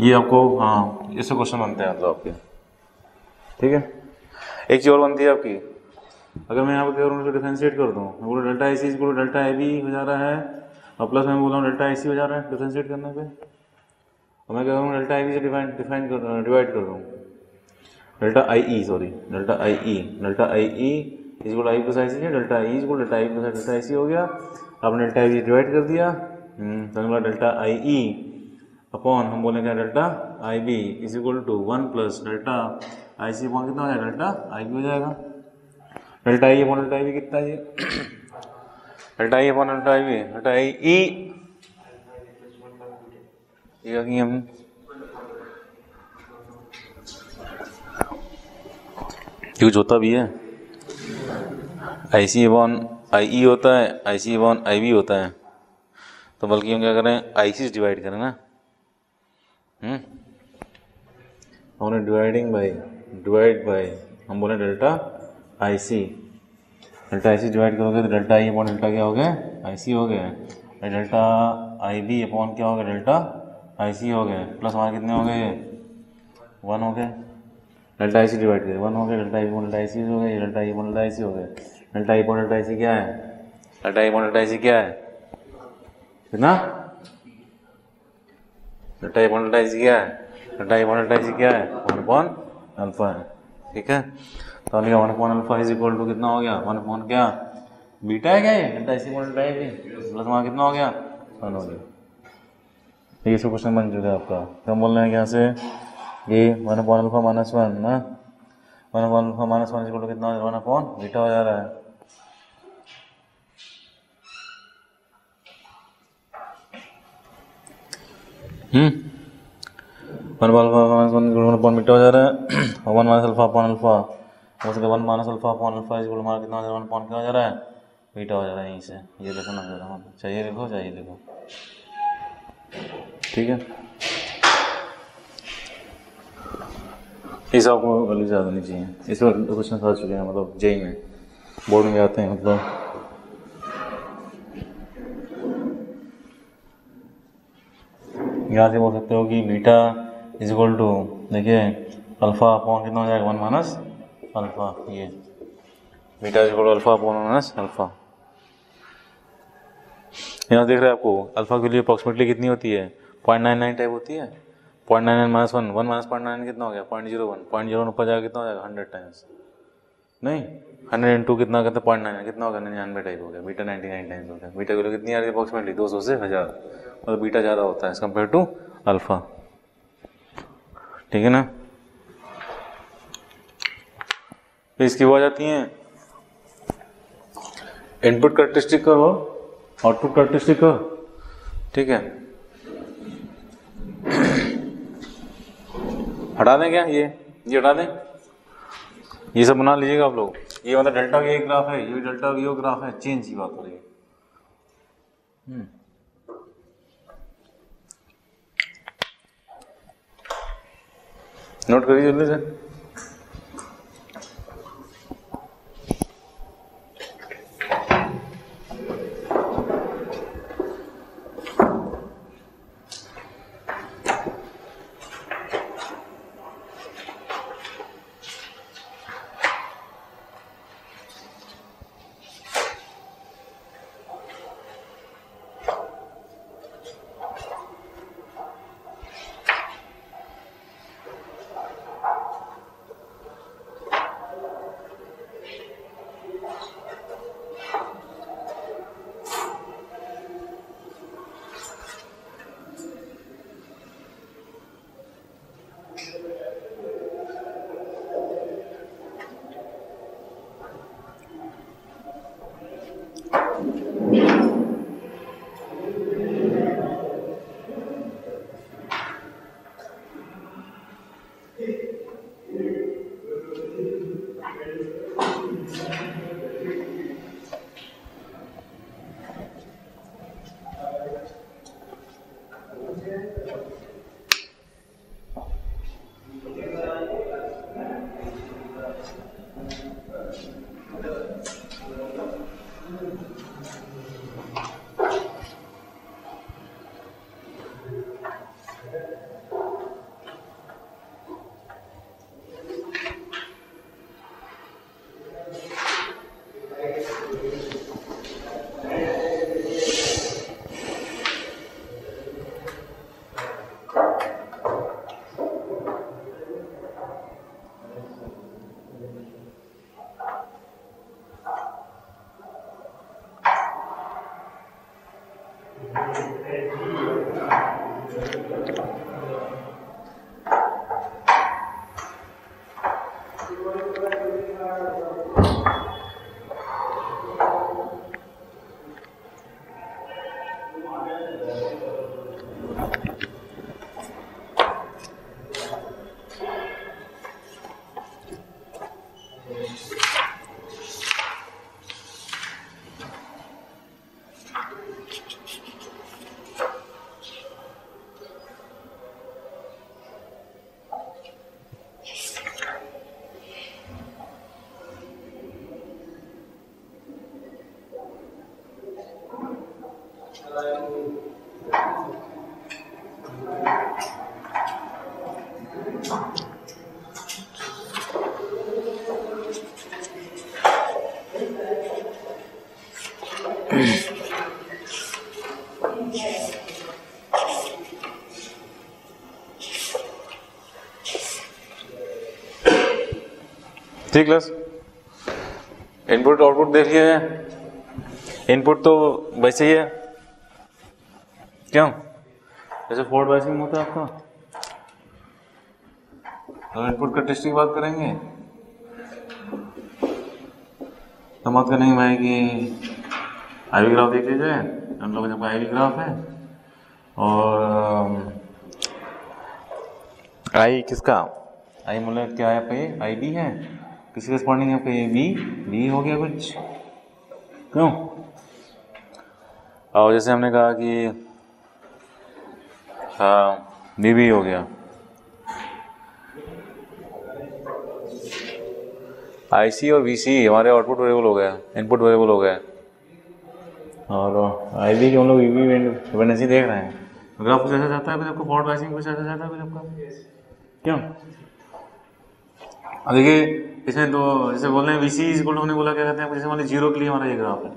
ये आपको हाँ इससे क्वेश्चन बनते हैं मतलब आपके, ठीक है। एक चीज और बनती है आपकी, अगर मैं यहाँ पर उनको डिफरेंशिएट कर दूँ, मैं बोलूँ delta I C equal to delta I B हो जा रहा है, और प्लस मैं बोल रहा हूँ डेल्टा आई सी हो जा रहा है डिफरेंशिएट करने पे, और मैं कह रहा हूँ डेल्टा आई बी से डिवाइड कर दूँ delta I E delta I E equal I plus I C है, delta I equal delta I plus delta I C हो गया, आपने डेल्टा आई बी डिवाइड कर दिया, तो अगला डेल्टा आई ई अपॉन हम बोलेंगे delta I B is equal to 1 plus delta I C upon कितना हो जाएगा डेल्टा आई बी हो जाएगा, delta I upon delta I B कितना है delta I upon delta I B delta I E हम कुछ होता भी है आई सी अपॉन आई ई होता है, आई सी अपॉन आई बी होता है, तो बल्कि हम क्या करें आई सी से डिवाइड करें ना, हमने डिवाइड बाय हम बोले delta I C, delta I C divide करोगे तो डेल्टा आई अपॉन डेल्टा क्या हो गया, आई सी हो गया, डेल्टा आई बी अपॉन क्या हो गया, डेल्टा आई सी हो गया, प्लस हमारे कितने हो गए, 1 हो गए, डेल्टा आई सी डिवाइड करिए 1 हो गया, delta I upon delta I C हो गया, delta I upon delta I C हो गया, delta I upon delta I C क्या है, delta I upon delta I C क्या है, कितना, delta I upon delta I C क्या है, delta I upon delta I C क्या है, 1 अपॉन अल्फा है, ठीक है। तो अभी 1 upon alpha is equal to कितना हो गया, 1 अपॉन क्या, बीटा है क्या ये, delta I C upon delta I B, plus वहाँ कितना हो गया, 1 हो गया। ये इसका क्वेश्चन बन चुका है आपका। तो हम बोल रहे हैं यहाँ से ये 1 अपॉन अल्फा माइनस 1 ना, 1 upon alpha minus 1 equal to कितना हो जा रहा है, 1 अपॉन बीटा हो जा रहा है। 1 upon alpha minus 1 equal to 1 upon beta हो जा रहा है, और 1 माइनस अल्फा अपॉन अल्फा, हो सकता है 1 minus alpha upon alpha equal हमारा कितना हो जा रहा है, 1 अपॉन क्या हो जा रहा है, बीटा हो जा रहा है। यहीं से ये लिखना हो जा रहा है, चाहिए लिखो, चाहिए लिखो, ठीक है। इस आपको वैल्यू ज़्यादा नहीं चाहिए, इस पर क्वेश्चन आ चुके हैं, मतलब जेई में बोर्ड में आते हैं, मतलब यहाँ से बोल सकते हो कि बीटा इज इक्वल टू, देखिए अल्फा अपॉन कितना हो जाएगा, 1 माइनस अल्फा, ये beta is equal to alpha upon minus alpha. यहाँ देख रहे हैं आपको अल्फा के लिए अप्रॉक्सीमेटली कितनी होती है, 0.99 टाइप होती है, 0.99 माइनस 1, 1 माइनस 0.99 कितना हो गया, 0.01, 0.01 ऊपर जाएगा कितना हो जाएगा, 100 टाइम्स, नहीं 100 इंटू कितना करते, 0.99 कितना होगा, 99 टाइप हो गया, बीटा 99 टाइम्स हो गया। बीटा की वैल्यू कितनी आ रही है अप्रॉक्सीमेटली 200 से 1000, मतलब बीटा ज़्यादा होता है एज कम्पेयर टू अल्फा, ठीक है ना। तो इसकी वो आ जाती हैं इनपुट कैरेक्टरिस्टिक का और आउटपुट कैरेक्टरिस्टिक का, ठीक है। हटा दें क्या, ये हटा दें, ये सब बना लीजिएगा आप लोग। ये मतलब डेल्टा का ये ग्राफ है, ये डेल्टा का ये ग्राफ है, चेंज की बात हो रही है। नोट करिए जल्दी से। ठीक क्लास, इनपुट आउटपुट देख लिया है। इनपुट तो वैसे ही है, क्यों? जैसे फोर्ड बायसिंग होता है आपका, तो इनपुट कैरेक्टरिस्टिक बात करेंगे तो बात करेंगे भाई कि आईवी ग्राफ देख लीजिए। हम लोग जब आईवी ग्राफ है और आई किसका, आई मतलब क्या है आपका, ये आई बी है, किसी कॉरस्पॉन्डिंग आपका ये बी, बी हो गया कुछ, क्यों? और जैसे हमने कहा कि हाँ बी बी हो गया, आई सी और वी सी हमारे आउटपुट वेरिएबल हो गया, इनपुट वेरिएबल हो गया, और आई बी की हम लोग वी बी डिपेंडेंसी देख रहे हैं। ग्राफ कुछ ऐसा जाता है फिर आपको, फॉरवर्ड बायसिंग कुछ ऐसा जाता है फिर आपका, क्यों? अब देखिए इसमें तो जैसे बोल रहे हैं वीसी इज हमने बोला क्या कहते हैं, जैसे मान लीजिए जीरो के लिए हमारा ये ग्राफ है,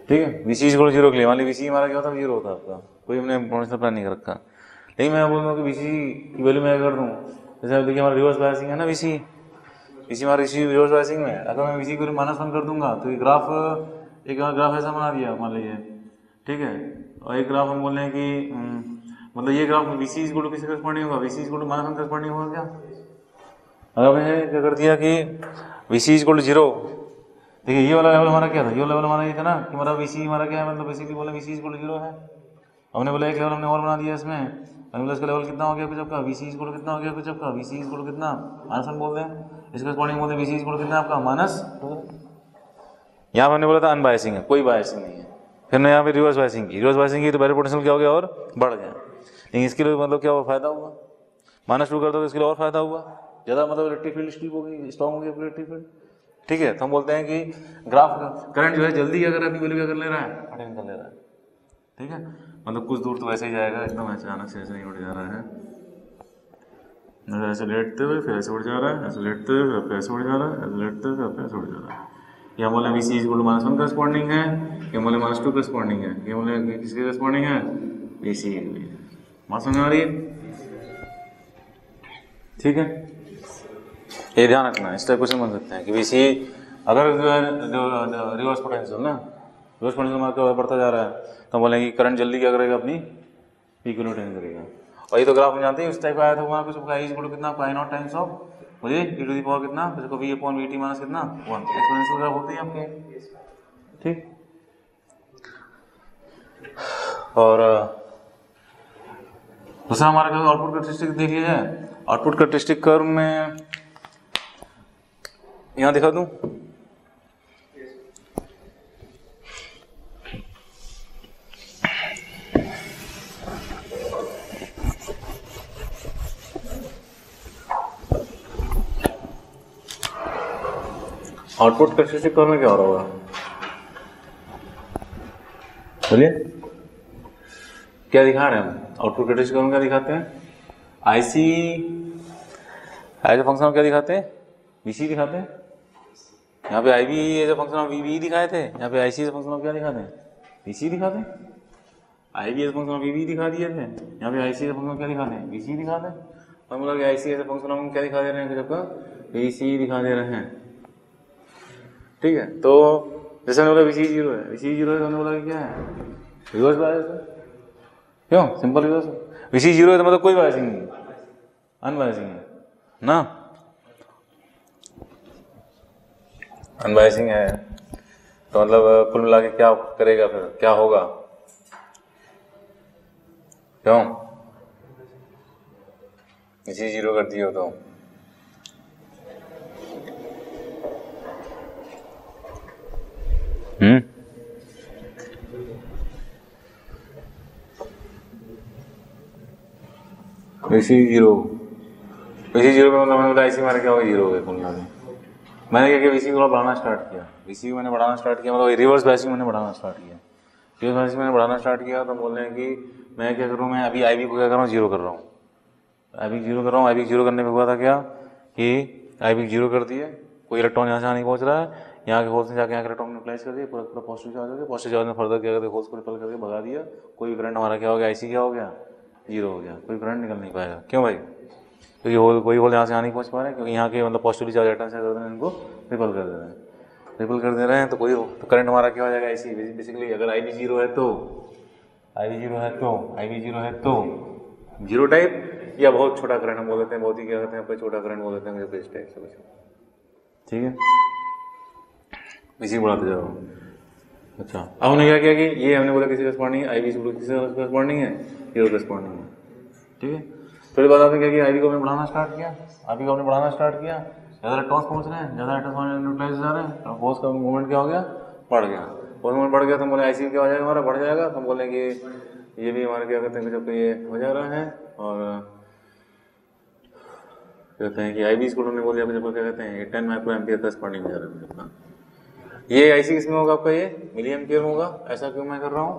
ठीक है, वीसी इज जीरो के लिए, मान लीजिए वीसी हमारा क्या होता है, जीरो होता है आपका, कोई हमने पोटेंशियल प्लान नहीं कर रखा। लेकिन मैं बोल रहा हूँ कि वीसी की वैल्यू मैं कर दूँ, जैसे देखिए हमारा रिवर्स बायसिंग है ना, वीसी हमारा रिवर्स बायसिंग में, अगर मैं वीसी को -1 कर दूंगा तो ये ग्राफ, एक ग्राफ ऐसा बना दिया मान लीजिए, ठीक है, और एक ग्राफ हम बोल रहे हैं कि मतलब ये ग्राफ वीसी इज किससे करस्पॉन्डिंग होगा, वीसी इज -1 करस्पॉन्डिंग होगा क्या? अगर मैंने क्या कर दिया कि वीसी इज जीरो, देखिए ये वाला लेवल हमारा क्या था, ये लेवल हमारा ये था ना कि हमारा वीसी हमारा क्या है, मतलब बेसिकली बोला वीसी इज जीरो है। हमने बोला एक लेवल हमने और बना दिया इसमें, हमने इसका लेवल कितना हो गया कुछ आपका, वीसी इज कितना हो गया कुछ आपका, वीसी इज कितना -1 बोल दें, इसके अकॉर्डिंग बोलते हैं वीसी इज कितना आपका -2। यहाँ पर हमने बोला था अनबायसिंग है, कोई बायसिंग नहीं है, फिर मैं यहाँ पे रिवर्स बायसिंग की तो बैरियर पोटेंशियल क्या हो गया और बढ़ गया, लेकिन इसके लिए मतलब क्या हुआ, फायदा हुआ, -2 कर दो इसके लिए और फायदा हुआ, ज़्यादा मतलब इलेक्ट्रिक फील्ड स्टीप हो गई, स्ट्रॉन्ग हो गई इलेक्ट्रिक फील्ड, ठीक है। तो हम बोलते हैं कि ग्राफ करंट जो है जल्दी अगर अपनी वैल्यू क्या कर ले रहा है, अटेन कर ले रहा है, ठीक है, मतलब कुछ दूर तो वैसे ही जाएगा, एकदम अचानक से ऐसे नहीं उड़ जा रहा है, ऐसे लेटते हुए फिर ऐसे उड़ जा रहा है, ऐसे लेटते हुए फिर ऐसे उड़ जा रहा है, ऐसे लेटते हुए फिर ऐसे उड़ जा रहा है। या बोले वी सी इज -1 करस्पॉन्डिंग है, या बोले -2 करस्पॉन्डिंग है, या बोले किसके करस्पॉन्डिंग है, वी सी के लिए। बात समझ आ रही है? ठीक है, ये ध्यान रखना, इस टाइप क्वेश्चन बन सकते हैं कि वी सी अगर जो है रिवर्स पोटेंशियल ना, रिवर्स पोटेंशियल हमारा बढ़ता जा रहा है, तो बोलेंगे करंट जल्दी क्या करेगा, अपनी पीक वैल्यू अटेन करेगा। और ये तो ग्राफ हम जानते हैं उस टाइप का आया था, वहाँ कुछ कितना पाई नॉट टाइम्स ऑफ मुझे e टू दी पावर कितना, इसको v अपॉन vt माइनस कितना 1, एक्सपोनेंशियल ग्राफ होते हैं आपके, ठीक। और दूसरा हमारा आउटपुट कैरेक्टरिस्टिक देख लिया जाए। आउटपुट कैरेक्टरिस्टिक कर्व में यहाँ दिखा दूं, आउटपुट कैरेक्टरिस्टिक कर्व में क्या हो रहा होगा, बोलिए क्या दिखा रहे हैं हम, आउटपुट कैरेक्टरिस्टिक कर्व में क्या दिखाते हैं, IC as a function of क्या दिखाते हैं, वीसी दिखाते हैं, यहाँ पे I B as a function of V दिखाए थे, यहाँ पे IC as a function of क्या दिखाते हैं, वीसी दिखाते हैं, I B as a function of V दिखा दिए थे, यहाँ पे IC as a function of क्या दिखाते हैं, वीसी दिखाते हैं, हम लोग IC as a function of क्या दिखा दे रहे हैं, आपका वीसी दिखा दे रहे हैं, ठीक है। तो जैसे हमने बोला वीसी 0 है, वीसी 0 है तो हमने बोला कि क्या है, रिवर्स बायस है, क्यों, सिंपल रिवर्स, वीसी 0 है तो मतलब कोई बायसिंग नहीं, अनबायसिंग है ना, अनबायसिंग है, तो मतलब कुल मिला के क्या करेगा, फिर क्या होगा, क्यों वीसी 0 कर दिए हो तो वीसी 0 पे मतलब आईसी हमारा क्या होगा, 0 हो गया कुल मिला के। मैंने क्या किया, वीसी को बढ़ाना स्टार्ट किया, वीसी को मैंने बढ़ाना स्टार्ट किया, मतलब रिवर्स बायसिंग मैंने बढ़ाना स्टार्ट किया, पीएस मैंने बढ़ाना स्टार्ट किया तो बोल रहे हैं कि मैं क्या करूँ, मैं अभी आई को क्या कर रहा हूँ, जीरो कर रहा हूँ, आई जीरो कर रहा हूँ। आई जीरो करने में हुआ था क्या कि आई जीरो कर दिए, कोई इलेक्ट्रॉन यहाँ से नहीं पहुँच रहा है, यहाँ के होल्स में जाके यहाँ के इलेक्ट्रॉन न्यूट्रलाइज कर दिया, पूरा पूरा पॉजिटिव चार्ज हो गया। पॉजिटिव चार्ज में फर्दर क्या करते, होल्स को रिपेल करके भगा दिया, कोई भी करंट हमारा क्या हो गया, आईसी क्या हो गया, जीरो हो गया, कोई करंट निकल नहीं पाएगा। क्यों भाई? क्योंकि होल, कोई होल यहाँ से यहाँ नहीं पहुँच पा रहे हैं, क्योंकि यहाँ के मतलब पॉजिटिवली चार्ज आइटम्स क्या करते हैं, इनको रिपेल कर दे रहे हैं, रिपेल कर दे रहे हैं। तो कोई तो करंट हमारा क्या हो जाएगा, आईसी। बेसिकली अगर आई भी जीरो है तो, आई भी जीरो है तो, आई भी जीरो है तो जीरो टाइप, या बहुत छोटा करंट हम बोल देते हैं, बहुत ही क्या कहते हैं, छोटा करंट बोल देते हैं, इस टाइप से कुछ, ठीक है, इसी बढ़ाते जाओ। अच्छा, अब हमने क्या किया कि ये हमने बोला किसी करस्पॉन्डिंग है, आई भी किसी करस्पॉन्डिंग है, ये करस्पॉन्डिंग है, ठीक है। थोड़ी बात आपने क्या किया, आई को हमने बढ़ाना स्टार्ट किया, आई को हमने बढ़ाना स्टार्ट किया, ज़्यादा इलेक्ट्रॉन्स पहुँच रहे हैं, ज़्यादा इलेक्ट्रॉन्स न्यूट्रलाइज जा रहे हैं, तो फोर्स का मूवमेंट क्या हो गया, बढ़ गया। फोर्स मूवमेंट बढ़ गया तो हम बोले आईसी क्या हो जाएगा हमारा, बढ़ जाएगा। तो हम बोलें कि ये भी हमारे क्या कहते हैं, जब ये हो जा रहा है, और कहते हैं कि आई बी स्कूल हमने बोल दिया, जब क्या कहते हैं 10 माइक्रो एम्पियर करस्पॉन्डिंग जा रहा है। ये आईसी किसमें होगा आपका, ये मिली एम्पियर में होगा। ऐसा क्यों मैं कर रहा हूँ,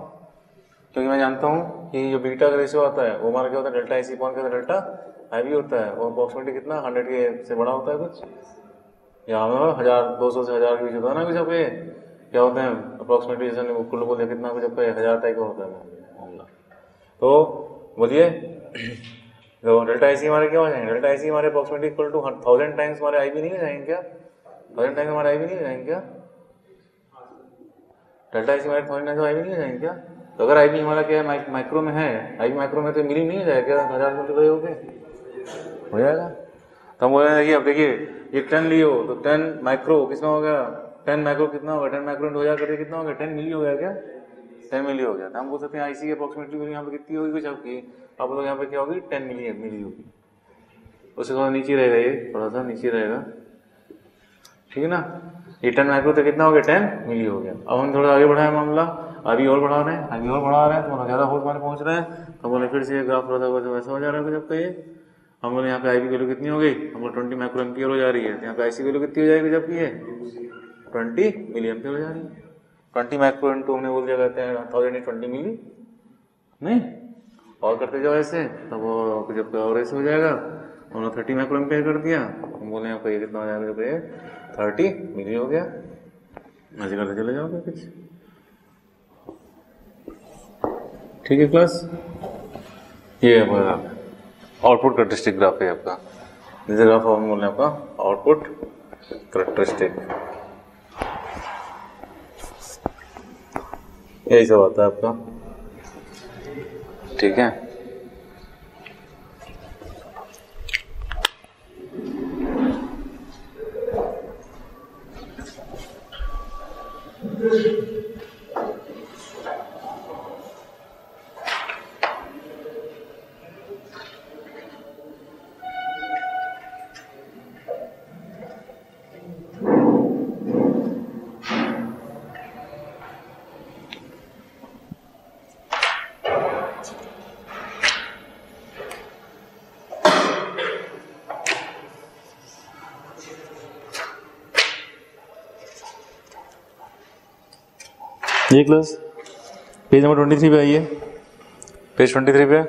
क्योंकि मैं जानता हूँ कि जो बीटा का रेशियो आता है वो हमारा क्या होता है, डेल्टा आईसी पॉइंट का डेल्टा आई भी होता है, वो अप्रॉक्सिमेटली कितना 100 के से बड़ा होता है कुछ, या 1200 से 1000 के बीच होता है ना कुछ। अब ये क्या होते हैं अप्रॉक्सिमेटली, जैसे कुल बोल कितना कुछ आपका 1000 टाइप का होता है मामला। तो बोलिए तो डेल्टा आईसी हमारे क्या हो जाएंगे, डेल्टा आईसी हमारे अप्रॉक्सिमेटली इक्वल टू 1000 टाइम्स हमारे आई भी नहीं हो जाएंगे क्या, 1000 टाइम्स हमारे आई भी नहीं हो जाएंगे क्या, डेल्टा आईसी हमारे 1000 टाइम्स आई भी नहीं हो जाएंगे क्या। तो अगर आई भी हमारा क्या है, माइक्रो में है, आई भी माइक्रो में, तो मिली नहीं हो जाएगा क्या, 1000 मल्टीप्लाई हो जाएगा। तो हम बोल रहे हैं कि अब देखिए ये 10 लियो तो 10 माइक्रो कितना हो गया, 10 माइक्रो कितना होगा, 10 माइक्रो इंटू 1000 करके कितना हो गया, 10 मिली हो गया क्या, 10 मिली हो गया। तो हम बोल सकते हैं आईसी की अप्रॉक्सिमेटली यहाँ पे कितनी होगी कुछ आपकी, आप लोग यहाँ पे क्या होगी 10 मिली होगी, उससे थोड़ा नीचे रहेगा, ये थोड़ा सा नीचे रहेगा, ठीक है ना। ये 10 माइक्रो तो कितना हो गया, 10 मिली हो गया। अब हम थोड़ा आगे बढ़ाए मामला, अभी और बढ़ा रहे हैं, अभी और बढ़ा रहे हैं, तो ज़्यादा होल्स हमारे पहुँच रहे हैं। तो बोले फिर से ग्राफ थोड़ा सा वैसा हो जा रहा है जब ये हम बोले यहाँ पे आई की वैल्यू कितनी हो गई, हम लोग 20 माइक्रो एम्पियर हो जा रही है, तो यहाँ पे आईसी वैल्यू कितनी हो जाएगी जबकि ये 20 मिली एम्पियर हो जा रही है। 20 माइक्रो इंटू हमने बोल दिया कहते हैं 1020 मिली, नहीं और करते जाओ ऐसे, तब वो जब और ऐसे हो जाएगा। हमने 30 माइक्रो एम्पियर कर दिया, हम बोले यहाँ पे कितना हो जाएगा जब ये 30 मिली हो गया, ऐसे करते चले जाओगे कुछ, ठीक है क्लास। ये आउटपुट करेक्टरिस्टिक ग्राफ है आपका, जैसे ग्राफ हम बोल रहे हैं आपका आउटपुट करेक्टरिस्टिक, यही सब आता है आपका, ठीक है। ये क्लास पेज नंबर 23 पे आइए, पेज 23 पे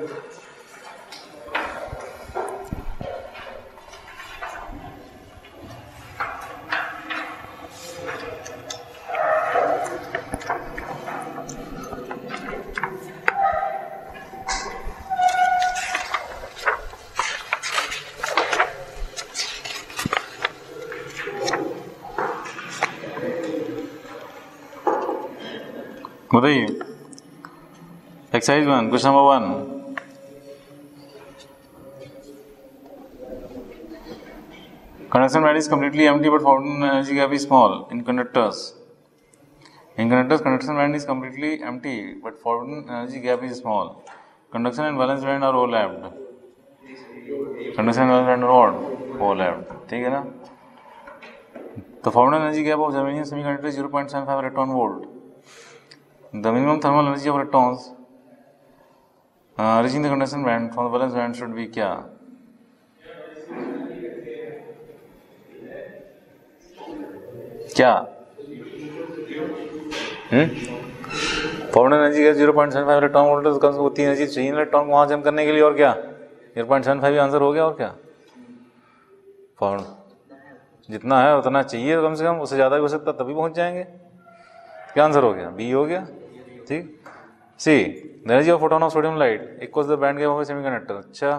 बताइए। Exercise 1 question number 1, conduction band is completely empty but found energy gap is small in conductors. In conductors, conduction band is completely empty but found energy gap is small. Conduction and valence band are overlapped. Conduction and valence band are overlapped. ठीक है ना। The found energy gap of germanium semiconductor is 0.75 electron volt. The minimum thermal energy of electrons reaching the conduction band from the valence band should be क्या, क्या formed energy है 0.75 electron volt, तो कम से कम उतनी energy चाहिए electron को वहाँ जम करने के लिए, और क्या 0.75 आंसर हो गया, और क्या फॉर्म्ड जितना है उतना चाहिए कम से कम, उससे ज़्यादा भी हो सकता तभी पहुँच जाएंगे। क्या आंसर हो गया, बी हो गया। ठीक। C the energy of photon of sodium light equals the band gap of a semiconductor. अच्छा,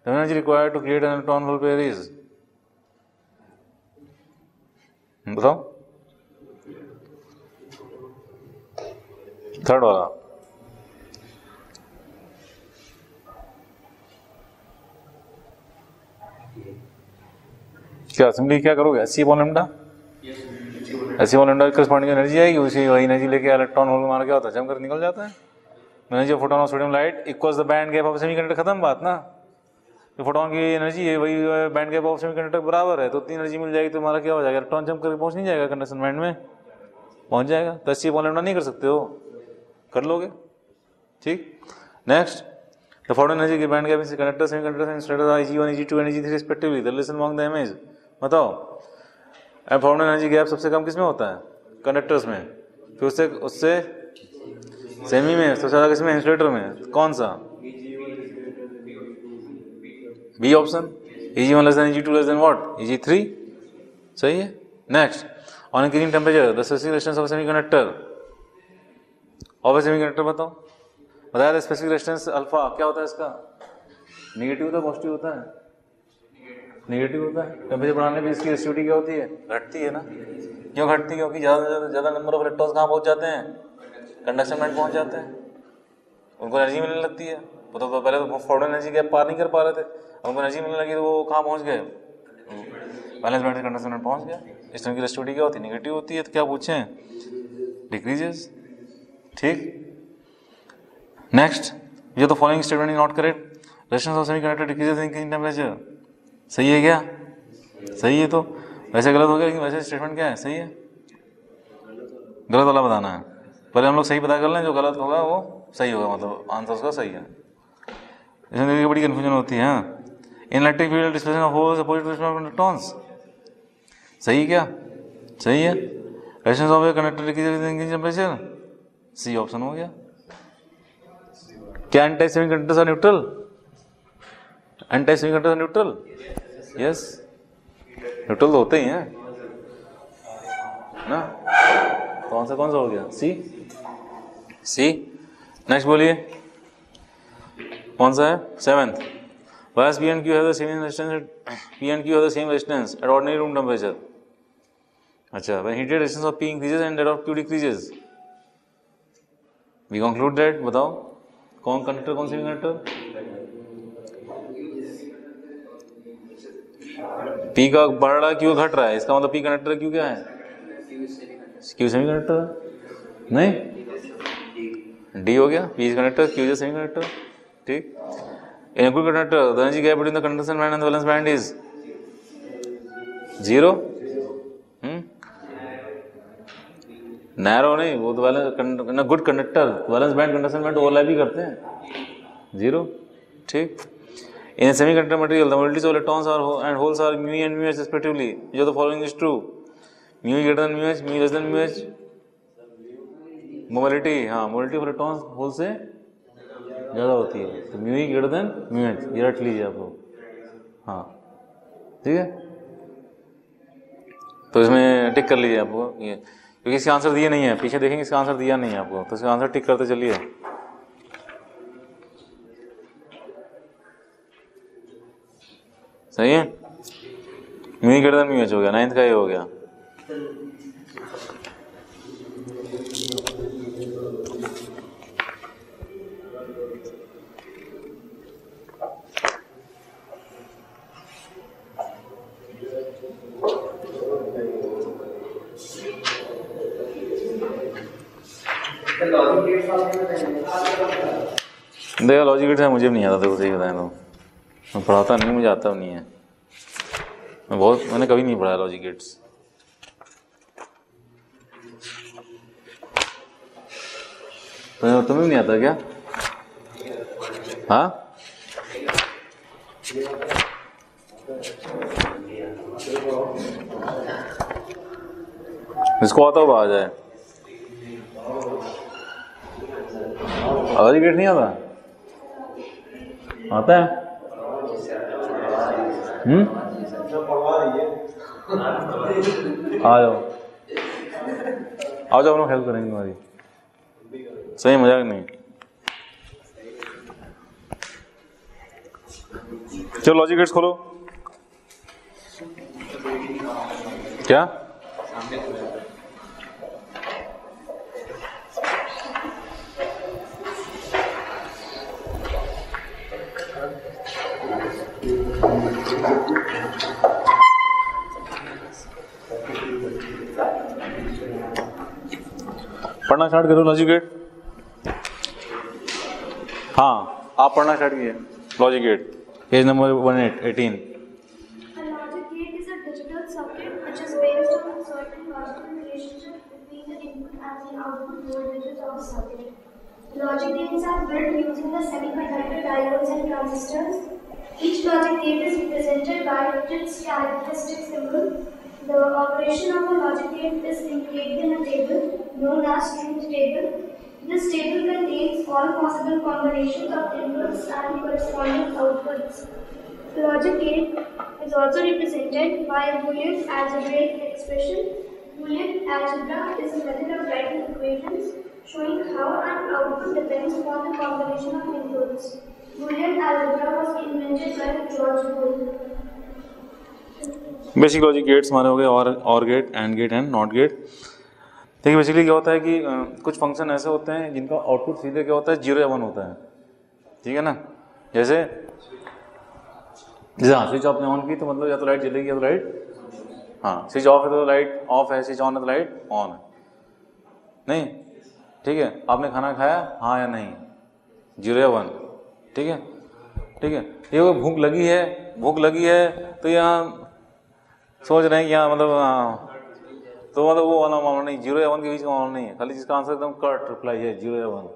the energy required to create an electron hole pair is, बताओ थर्ड वाला। क्या सिंपली क्या करोगे, 80 upon lambda, 80 upon lambda corresponding energy आएगी, उसी वही energy लेके इलेक्ट्रॉन होल मार क्या होता है, जम कर निकल जाता है। Energy of photon of sodium light equals the band gap of semiconductor, खत्म बात ना। जो फोटोन की एनर्जी है वही बैंड गैप ऑफ सेमीकंडक्टर बराबर है, तो उतनी एनर्जी मिल जाएगी तो हमारा क्या हो जाएगा, इलेक्ट्रॉन जम करके पहुंच नहीं जाएगा, कंडक्शन बैंड में पहुंच जाएगा। तो 80 अपॉन लैम्डा नहीं कर सकते हो, कर लोगे। ठीक। नेक्स्ट, द फोटोन एनर्जी की band gap is conductor semiconductor status Eg1 Eg2 and Eg3 respectively, the relation among the image. बताओ, एंड फोटोन एनर्जी गैप सबसे कम किस में होता है, कंडक्टर्स में, फिर उससे सेमी में, सबसे ज़्यादा किसमें, इंसुलेटर में, कौन सा, B option, Eg1 less than Eg2 less than what, Eg3, सही है। Next, on increasing temperature the specific resistance of semiconductor of a semiconductor, बताओ, बताया था स्पेसिफिक रेजिस्टेंस अल्फा क्या होता है इसका, नेगेटिव होता है पॉजिटिव होता है, नेगेटिव होता है। टेम्परेचर बढ़ाने पर इसकी रेजिस्टिविटी क्या होती है, घटती है ना। क्यों घटती है, क्योंकि ज़्यादा नंबर ऑफ इलेक्ट्रॉन्स कहाँ पहुँच जाते हैं, कंडक्शन बैंड पहुँच जाते हैं, उनको एनर्जी मिलने लगती है। वो तो पहले तो फोटोन एनर्जी गैप पार नहीं कर पा रहे थे, उनको एनर्जी मिलने लगी तो वो कहाँ पहुँच गए, बैलेंस बैंड से कंडक्शन बैंड पहुँच गया। इस तरह की रेजिस्टिविटी क्या होती है, नेगेटिव होती है, तो क्या पूछें, डिक्रीजेस। ठीक। नेक्स्ट, ये तो following statement is not correct, resistance of semiconductor decreases in increasing temperature, सही है क्या, सही है। तो वैसे गलत हो गया, लेकिन वैसे स्टेटमेंट क्या है, सही है, गलत वाला बताना है। पहले हम लोग सही पता कर लें, जो गलत होगा वो सही होगा, मतलब आंसर उसका सही है। इसमें देखिए बड़ी कन्फ्यूजन होती है। In electric field displacement of holes opposite displacement of electrons, सही क्या, सही है। Resistance of a conductor decreases with increasing temperature, C option हो गया। क्या N type semiconductors are neutral, N type semiconductors are neutral, yes, neutral तो होते ही हैं ना। कौन सा हो गया, सी, सी। नेक्स्ट बोलिए, कौन सा है, 7th, whereas P and Q have the same resistance, P and Q have the same resistance at ordinary room temperature. अच्छा, when heated resistance of P increases and that of Q decreases, we conclude that, बताओ कौन conductor, कौन semi conductor, P का बढ़ रहा है, Q घट रहा है, इसका मतलब P कंडक्टर, Q क्या है, Q सेमी कंडक्टर, नहीं, D हो गया, P is conductor, Q is semi conductor। ठीक। In a good conductor, the energy gap between the conduction band and the valence band is 0। Narrow नहीं, वो तो valence, good conductor valence band conduction band overlap ही करते हैं, 0। ठीक। In a semiconductor material, the mobilities of electrons and holes are mu and mu h respectively. जो the following is true, mu greater than mu h, mu less than mu h। Mobility, हाँ, mobility of electrons whole से ज़्यादा होती है, तो mu ही greater than mu H, ये रट लीजिए आप लोग। हाँ, ठीक है, तो इसमें टिक कर लीजिए आपको ये, क्योंकि इसका आंसर दिया नहीं है, पीछे देखेंगे इसका आंसर दिया नहीं है आपको, तो इसका आंसर टिक करते चलिए। सही है, म्यू ही ग्रेटर देन म्यू एच हो गया, 9th का ये हो गया। देखा लॉजिक गेट्स है, मुझे भी नहीं आता, देखो सही बताया तो, मैं पढ़ाता नहीं, मुझे आता नहीं है, मैंने कभी नहीं पढ़ा लॉजिक गेट्स। तुम्हें नहीं आता क्या, हाँ, इसको आता हो आ जाए। लॉजिक गेट नहीं आता? आता है? आ जाओ हम लोग हेल्प करेंगे हमारी, सही मजाक नहीं। चलो लॉजिक गेट्स खोलो। क्या पढ़ना स्टार्ट करो लॉजिक गेट। हाँ आप पढ़ना स्टार्ट कीजिए logic gate, page number 118। A logic gate is a digital circuit which is based on a certain logical relationship between the input and the output voltages of a circuit. Logic gates are built using the semiconductor diodes and transistors. Each logic gate is represented by its characteristic symbol. The operation of a logic gate is enclosed in a table known as truth table. This table contains all possible combinations of inputs and corresponding outputs. The logic gate is also represented by a Boolean algebraic expression. Boolean algebra is a method of writing equations showing how an output depends upon the combination of inputs. Boolean algebra was invented by George Boole. Basic logic gates हमारे हो गए, or gate, and gate and not gate. देखिए basically क्या होता है कि कुछ function ऐसे होते हैं जिनका आउटपुट सीधे क्या होता है 0 या 1 होता है, ठीक है ना। जैसे हाँ स्विच आपने ऑन की तो मतलब या तो लाइट जलेगी या तो लाइट, हाँ स्विच ऑफ है तो लाइट ऑफ है, स्विच ऑन है तो लाइट ऑन है, नहीं ठीक है। आपने खाना खाया हाँ या नहीं, 0 या 1, ठीक है ठीक है। ये भूख लगी है तो यहाँ सोच रहे हैं कि यहाँ मतलब तो मतलब वो वाला मामला नहीं, 0 या 1 के बीच का मामला नहीं है, खाली जिसका आंसर एकदम कट रिप्लाई है 0 या 1,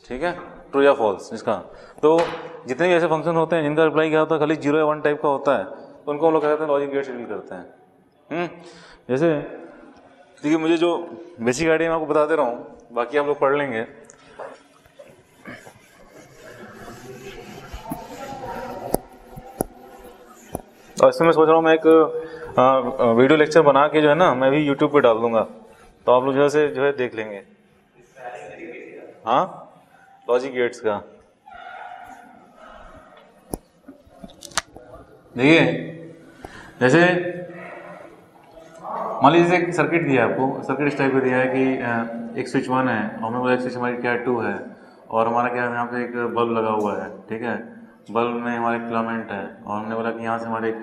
ठीक है, ट्रू या फॉल्स इसका। तो जितने भी ऐसे फंक्शन होते हैं जिनका रिप्लाई क्या होता है खाली 0 या 1 टाइप का होता है, तो उनको हम लोग कहते हैं लॉजिक गेट डील करते हैं। जैसे देखिए मुझे जो बेसिक आइडिया मैं आपको बता दे रहा हूँ, बाकी आप लोग पढ़ लेंगे। और इसमें मैं सोच रहा हूँ मैं एक वीडियो लेक्चर बना के जो है ना मैं भी यूट्यूब पे डाल दूंगा, तो आप लोग जो है देख लेंगे। हाँ लॉजिक गेट्स का देखिए, जैसे मान लीजिए एक सर्किट दिया है आपको, सर्किट इस टाइप का दिया है कि एक स्विच 1 है और हमें बोला एक स्विच हमारी क्या 2 है, और हमारा क्या है यहाँ पे एक बल्ब लगा हुआ है, ठीक है, बल्ब में हमारे फिलामेंट है, और हमने बोला कि यहाँ से हमारे एक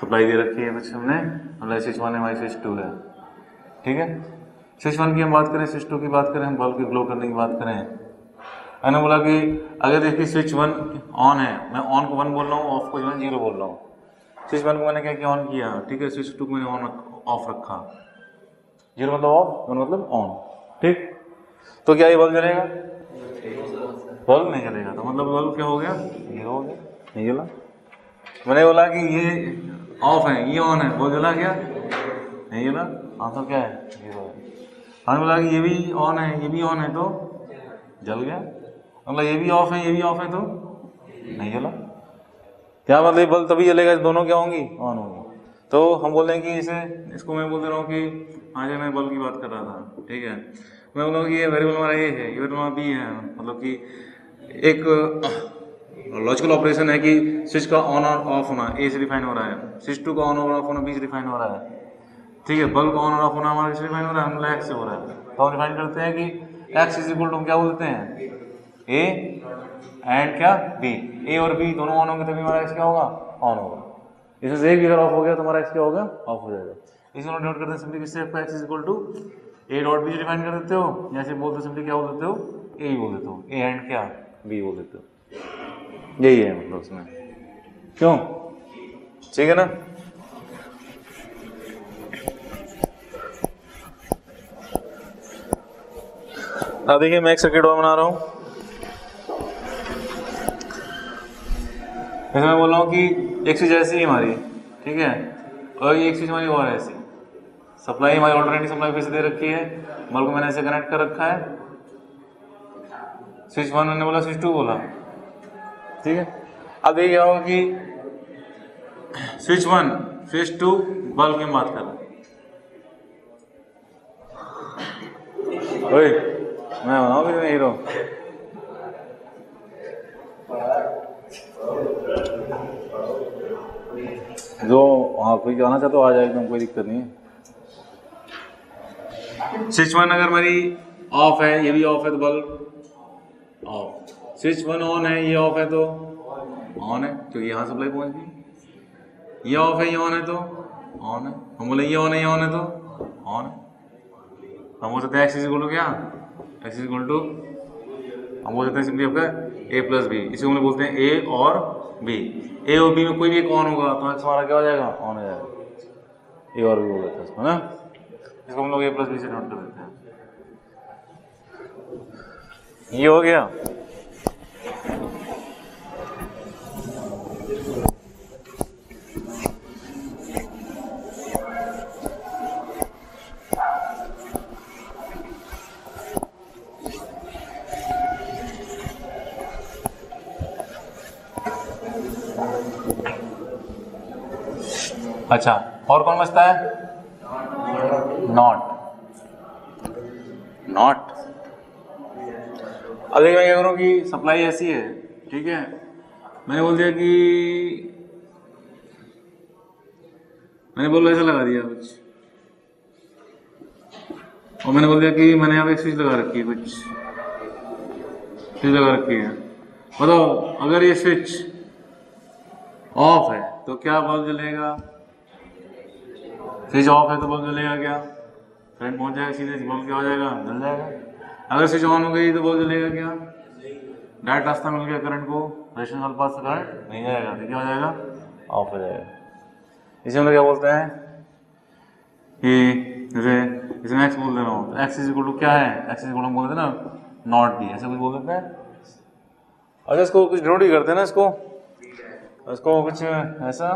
सप्लाई दे रखी है कुछ हमने, मतलब स्विच 1 है हमारी स्विच 2 है, ठीक है। स्विच 1 की हम बात करें, स्विच 2 की बात करें, हम बल्ब की ग्लो करने की बात करें। मैंने बोला कि अगर देखिए स्विच 1 ऑन है, मैं ऑन को 1 बोल रहा हूँ, ऑफ को जो है 0 बोल रहा हूँ। स्विच 1 को मैंने क्या किया ऑन किया, ठीक है, स्विच 2 को मैंने ऑफ रखा, 0 मतलब ऑफ, 1 मतलब ऑन, ठीक। तो क्या ये बल्ब जलेगा? बल्ब नहीं जलेगा, तो मतलब बल्ब क्या हो गया 0 हो गया, नहीं जला। मैंने बोला कि ये ऑफ है ये ऑन है, बल्ब जला क्या? नहीं जला, आंसर क्या है 0 है। हमने बोला कि ये भी ऑन है ये भी ऑन है तो जल गया, मतलब ये भी ऑफ है ये भी ऑफ है तो नहीं जला। क्या मतलब बल्ब तभी जलेगा दोनों क्या होंगी ऑन होंगी। तो हम बोल रहे हैं कि इसे इसको मैं बोल दे रहा हूँ कि आज मैं बल्ब की बात कर रहा था, ठीक है, मैं बोल रहा हूँ कि ये वेरिएबल हमारा ये है, ये वेरिएबल हमारा बी है, मतलब कि एक लॉजिकल ऑपरेशन है कि स्विच का ऑन और ऑफ होना ए से डिफाइन हो रहा है, स्विच 2 का ऑन और ऑफ होना बी से डिफाइन हो रहा है, ठीक है, बल्ब का ऑन और ऑफ होना हमारा डिफाइन हो रहा है, हमारा एक्स से हो रहा है। तो हम डिफाइन करते हैं कि एक्स इज इक्वल टू हम क्या बोलते हैं ए एंड क्या बी, ए और बी दोनों ऑन होंगे तभी हमारा एक्स क्या होगा ऑन होगा, इसमें से एक भी अगर ऑफ हो गया तो हमारा एक्स क्या होगा ऑफ हो जाएगा। इसमें नोट करते हैं सिंपली किससे आपका X is equal to A dot B define कर देते हो, या ऐसे बोलते सिंपली क्या बोल देते हो ए बोल देते हो, ए एंड क्या बी बोल देते हो, यही है मतलब उसमें, क्यों ठीक है ना। अब देखिए मैं एक सर्किट और बना रहा हूँ, जैसे मैं बोल रहा हूँ कि एक स्विच ऐसी है हमारी, ठीक है, और एक स्विच हमारी और ऐसी, सप्लाई हमारी ऑल्टरनेटिव सप्लाई फिर से दे रखी है, बल्ब को मैंने ऐसे कनेक्ट कर रखा है, स्विच 1 मैंने बोला, स्विच 2 बोला, ठीक है। अब ये क्या होगा कि स्विच 1 स्विच 2 बल्ब की बात कर रहा है। ओए मैं बनाऊँ फिर मैं हीरो। जो हाँ कोई आना चाहता तो आ जाए, एकदम कोई दिक्कत नहीं है। स्विच 1 अगर मेरी ऑफ है, ये भी ऑफ है तो बल्ब ऑफ। स्विच 1 ऑन है, ये ऑफ है तो ऑन है, क्योंकि यहाँ सप्लाई पहुंच गई। ये ऑफ है, ये ऑन है तो ऑन है। हम बोले ये ऑन है, ये ऑन है तो ऑन है। हम बोल सकते हैं एक्स इज इक्वल टू क्या, एक्स इज इक्वल टू, हम बोल सकते हैं सिंपली आपका ए प्लस बी। इसी को हम बोलते हैं ए और बी। ए और बी में कोई भी एक ऑन होगा तो एक्स हमारा क्या हो जाएगा, ऑन हो जाएगा। ए और बी हो जाता है इसको ना, इसको हम लोग ए प्लस बी से नोट कर देते हैं। ये हो गया। अच्छा और कौन बचता है, नॉट। नॉट अब देखिए मैं क्या करूँ कि सप्लाई ऐसी है, ठीक है। मैंने बोल दिया कि मैंने बोल ऐसा लगा दिया कुछ, और मैंने बोल दिया कि मैंने यहाँ पे एक स्विच लगा रखी है, कुछ स्विच लगा रखी है। बताओ अगर ये स्विच ऑफ है तो क्या बल्ब जलेगा, स्विच ऑफ है तो बल्ब जलेगा क्या, करंट पहुंच जाएगा सीधे, बल्ब क्या हो जाएगा, जल जाएगा। अगर स्विच ऑन हो गई तो बल्ब जलेगा क्या, डायरेक्ट रास्ता मिल गया करंट को, रेजिस्टेंस वाले पास करंट नहीं जाएगा, तो क्या हो जाएगा, ऑफ हो जाएगा। इसे हम लोग क्या बोलते हैं कि जैसे इसमें एक्स बोल दे रहा हूँ तो एक्स इज इक्वल टू क्या है, एक्स इज इक्वल टू बोल देते हैं ना नॉट बी, ऐसे कुछ बोल देते हैं। अच्छा इसको कुछ डिनोट ही करते हैं ना, इसको कुछ ऐसा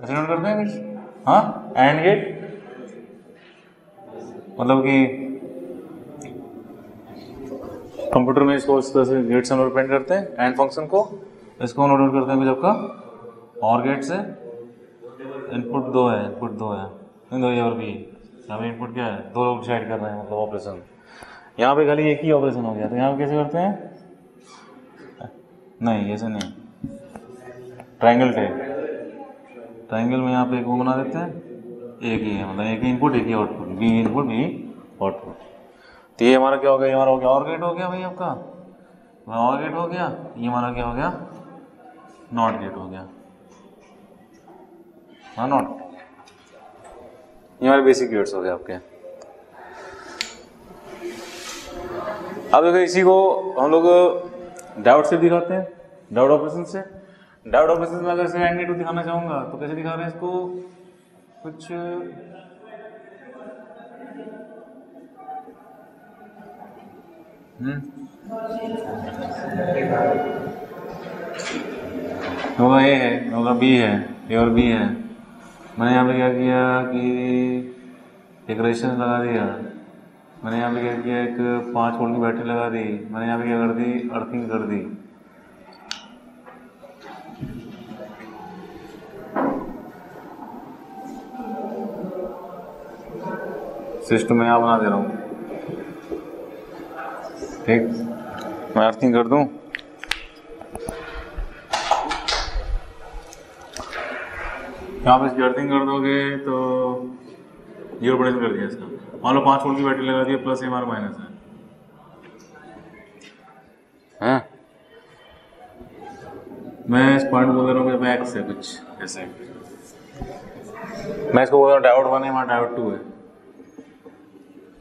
डिनोट करते हैं कुछ, हाँ एंड गेट, मतलब कि कंप्यूटर में इसको इस तरह से गेट से रिप्रेजेंट करते हैं एंड फंक्शन को, इसको नोट आउट करते हैं कुछ आपका और गेट से। इनपुट दो है, नहीं दो ये और भी, यहाँ पे इनपुट क्या है, दो लोग डिसाइड कर रहे हैं मतलब ऑपरेशन। यहाँ पे खाली एक ही ऑपरेशन हो गया, तो यहाँ पे कैसे करते हैं, नहीं ऐसे नहीं, ट्रायंगल में यहाँ पे एक वो बना देते हैं, एक ही है मतलब एक ही इनपुट एक ही output, B input B output. तो ये हमारा क्या हो गया, ये हमारा हो गया और गेट हो गया भाई आपका, और गेट हो गया, ये हमारा क्या हो गया, नॉट गेट हो गया, हाँ नॉट, ये हमारे बेसिक गेट्स हो गए आपके। अब देखो इसी को हम लोग डायोड से दिखाते हैं, डायोड ऑपरेशन से। डायोड ऑपरेशन में अगर इसे एंड गेट दिखाना चाहूंगा तो कैसे दिखा रहे हैं इसको, कुछ होगा ए है, होगा बी है, ए और बी है। मैंने यहाँ पे क्या किया कि एक रेजिस्टेंस लगा दिया, मैंने यहाँ पे क्या किया एक 5 वोल्ट की बैटरी लगा दी, मैंने यहाँ पे क्या कर दी, अर्थिंग कर दी। सिस्टम में यहाँ बना दे रहा हूँ, ठीक, मैं अर्थिंग कर दूँ। यहाँ पे इसकी अर्थिंग कर दोगे तो 0% कर दिया इसका, मान लो 5 वोल्ट की बैटरी लगा दी, प्लस एम आर माइनस है। मैं इस पॉइंट बोल रहा हूँ जब एक्स है कुछ ऐसे, मैं इसको बोल रहा हूँ डायोड 1 है, हमारा डायोड 2 है,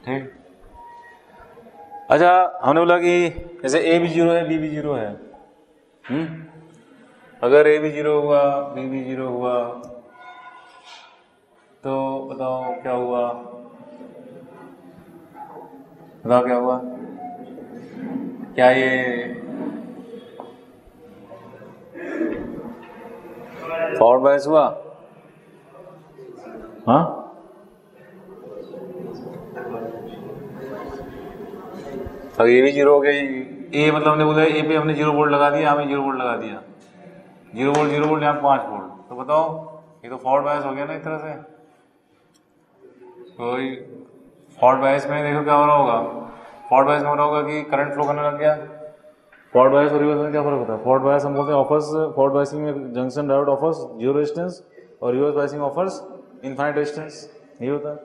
ठीक। अच्छा हमने बोला कि जैसे ए भी 0 है, बी भी 0 है, अगर ए भी 0 हुआ, बी भी 0 हुआ तो बताओ क्या हुआ, बताओ क्या हुआ, क्या ये फॉरवर्ड बायस हुआ, हाँ अब ये भी जीरो हो गया, ए मतलब हमने बोला ए पे हमने 0 वोल्ट लगा दिया, यहाँ पे 0 वोल्ट लगा दिया, 0 वोल्ट यहाँ 5 वोल्ट, तो बताओ ये तो फॉरवर्ड बायस हो गया ना एक तरह से। तो फॉरवर्ड बायस में देखो क्या हो रहा होगा, फॉरवर्ड बायस में हो रहा होगा कि करंट फ्लो करने लग गया। फॉरवर्ड बायस और रिवर्स में क्या फर्क होता है? फॉरवर्ड बायस हम बोलते हैं ऑफर्स, फॉरवर्ड बायसिंग में जंक्शन डायोड ऑफर्स 0 रेजिस्टेंस और reverse biasing offers infinite resistance, ये होता है।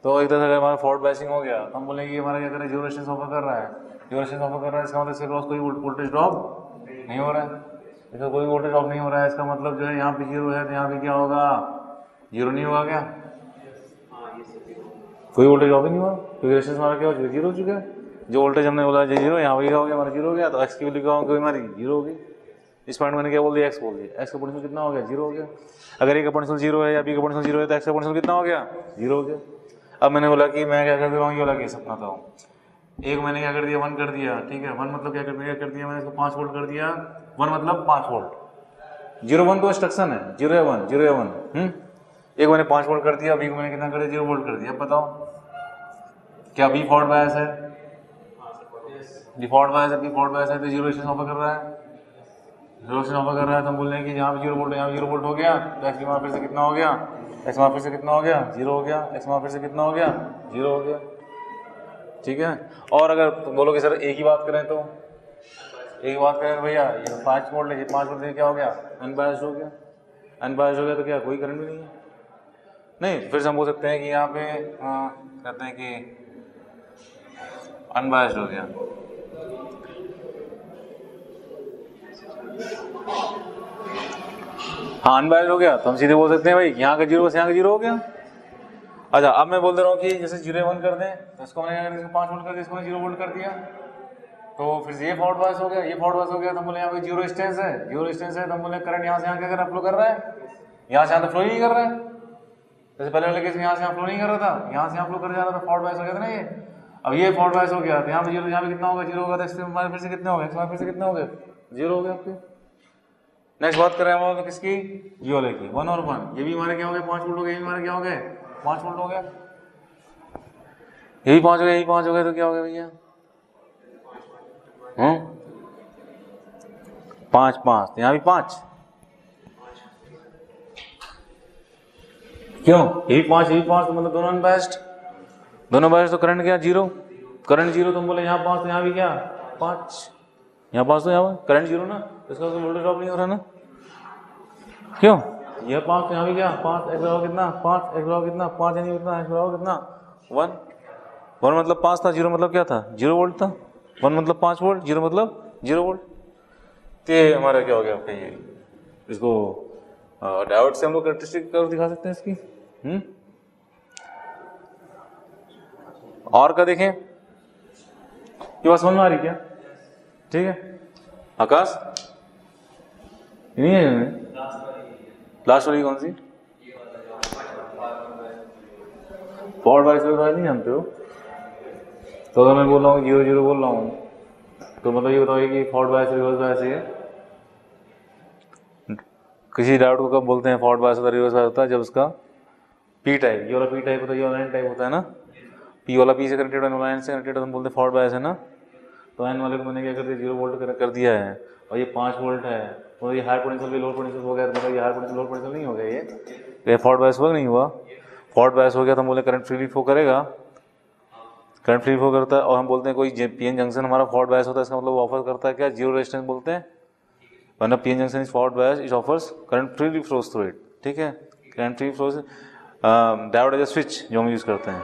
तो एक तरह से अगर हमारा फॉरवर्ड बायसिंग हो गया तो हम बोलेंगे ये हमारा क्या कर रहा है, 0 रेजिस्टेंस ऑफर कर रहा है, 0 रेजिस्टेंस ऑफर कर रहा है, इसका मतलब इसके क्रॉस कोई वोल्टेज ड्रॉप नहीं हो रहा है, इसका कोई वोल्टेज ड्रॉप नहीं हो रहा है, इसका मतलब जो है यहाँ पे 0 है तो यहाँ पे क्या होगा, 0 नहीं होगा क्या, कोई वोल्टेज ड्रॉप ही नहीं हुआ क्योंकि रेजिस्टेंस हमारा क्या हो चुका है, 0 हो चुका है। जो वोल्टेज हमने बोला 0, यहाँ पे क्या हो गया हमारा 0 हो गया, तो एक्स की वैल्यू क्या होगी हमारी 0 होगी। इस पॉइंट मैंने क्या बोल दिया, एक्स बोल दिया, एक्स का पोटेंशियल कितना हो गया 0 हो गया। अगर ए का पोटेंशियल 0 है या बी का पोटेंशियल 0 है तो एक्स का पोटेंशियल कितना हो गया 0 हो गया। अब मैंने बोला कि मैं क्या कर दे रहा हूँ, ये वाला केस अपनाता हूँ, एक मैंने क्या कर दिया 1 कर दिया, ठीक है, 1 मतलब क्या कर दिया मैंने इसको 5 वोल्ट कर दिया, 1 मतलब 5 वोल्ट, 0 1 तो इंस्ट्रक्शन है, 0 या 1 0 या 1, एक मैंने 5 वोल्ट कर दिया, बी को मैंने कितना कर दिया 0 वोल्ट कर दिया। अब बताओ क्या बी फॉरवर्ड बायस है, डिफॉल्ट बायस है, बी फॉरवर्ड बायस है तो 0 रेजिस्टेंस ऑफर कर रहा है, 0 रेजिस्टेंस ऑफर कर रहा है तो हम बोल रहे हैं कि यहाँ पे 0 वोल्ट यहाँ पे 0 वोल्ट हो गया, तो एक्स वहाँ फिर से कितना हो गया, एक्स वहाँ फिर से कितना हो गया 0 हो गया, एक्स वहाँ फिर से कितना हो गया 0 हो गया, ठीक है। और अगर तुम बोलोगे सर एक ही बात करें तो एक ही बात करें भैया ये 5 वोल्ट है, ये 5 वोल्ट क्या हो गया अनबायस्ड हो गया, अनबायस्ड हो गया तो क्या कोई करंट भी नहीं है, नहीं फिर से हम बोल सकते हैं कि यहाँ पे कहते हैं कि अनबायस्ड हो गया, हाँ अनबायस्ड हो गया तो हम सीधे बोल सकते हैं भाई यहाँ का 0 से यहाँ का 0 हो गया। अच्छा अब मैं बोल दे रहा हूँ कि जैसे 0 1 कर दें तो इसको मैंने 5 वोल्ट कर दिया, इसको मैंने 0 वोल्ट कर दिया, तो फिर ये फॉरवर्ड बायस हो गया, ये फॉरवर्ड बायस हो गया तो हम बोले यहाँ पे 0 रेजिस्टेंस है, 0 रेजिस्टेंस है तो हम बोले करंट यहाँ से यहाँ क्या कर रहा है, फ्लो कर रहा है, यहाँ से यहाँ तो फ्लो ही नहीं कर रहा है, जैसे पहले वाले केस में यहाँ से यहाँ फ्लो नहीं कर रहा था, यहाँ से यहाँ फ्लो कर जा रहा था, फॉरवर्ड बायस हो गया था ना ये। अब ये फॉरवर्ड बायस हो गया तो यहाँ पे 0, यहाँ पे कितना होगा 0 होगा, तो इससे हमारे फिर से कितना होगा, एक्स फिर से कितना हो गया 0 हो गया आपके। नेक्स्ट बात करें हम लोग किसकी, ये वाले की 1 और 1, ये भी हमारे क्या हो गए 5 वोल्ट हो गए, ये भी हमारे क्या हो गए 5 वोल्ट हो गया, यही 5 हो गए, यही 5 हो गए तो क्या हो गया भैया 5 5, यहाँ भी 5, क्यों यही 5 यही 5 तो मतलब दोनों अनबायस्ड, दोनों बायस्ड तो करंट क्या 0, करंट 0 तो हम बोले यहाँ 5 तो यहाँ भी क्या 5, यहाँ 5 तो यहाँ करंट 0 ना, इसका वोल्टेज ड्रॉप नहीं हो रहा ना, क्यों यह 5 तो यहाँ भी क्या 5, एक्स बराबर कितना 5, एक्स बराबर कितना 5 यानी कितना एक्स बराबर कितना 1 मतलब 5 था, 0 मतलब क्या था 0 वोल्ट था, 1 मतलब 5 वोल्ट, 0 मतलब 0 वोल्ट, तो ये हमारा क्या हो गया आपका ये, इसको डायोड से हम लोग कैरेक्टरिस्टिक कर्व दिखा सकते हैं इसकी। और क्या देखें, ये बात समझ में आ रही क्या, ठीक है आकाश नहीं है, लास्ट वाली कौन सी फॉरवर्ड बायस नहीं जानते हो, तो अगर मैं बोल रहा हूँ 0 0 बोल रहा हूँ तो मतलब ये बताइए कि फॉरवर्ड बायस रिवर्स बायस है, किसी डायोड को कब बोलते हैं फॉरवर्ड बायस होता है रिवर्स बायस होता है, जब उसका पी टाइप, ये वाला पी टाइप होता है, ये वाला एन टाइप होता है ना, पी वाला पी से कनेक्टेड है, एन से कनेक्टेड है, हम बोलते हैं फॉरवर्ड बायस है ना। तो एन वाले को मैंने क्या कर दिया 0 वोल्ट कर दिया है और ये 5 वोल्ट है, और ये हाई पोटेंशियल भी लो पोटेंशियल हो गया, मतलब ये हाई पोटेंशियल लो पोटेंशियल नहीं हो गया, ये फॉरवर्ड बायस हुआ नहीं हुआ, फॉरवर्ड बायस हो गया तो हम बोले करंट फ्रीली फ्लो करेगा, करंट फ्री फ्लो करता है, और हम बोलते हैं कोई पीएन जंक्शन हमारा फॉरवर्ड बायस होता है, इसका मतलब वो ऑफर करता है क्या 0 रेजिस्टेंस बोलते हैं, वरना PN junction is forward bias it offers current freely flows through it, ठीक है, current free flows diode as a switch जो हम यूज़ करते हैं,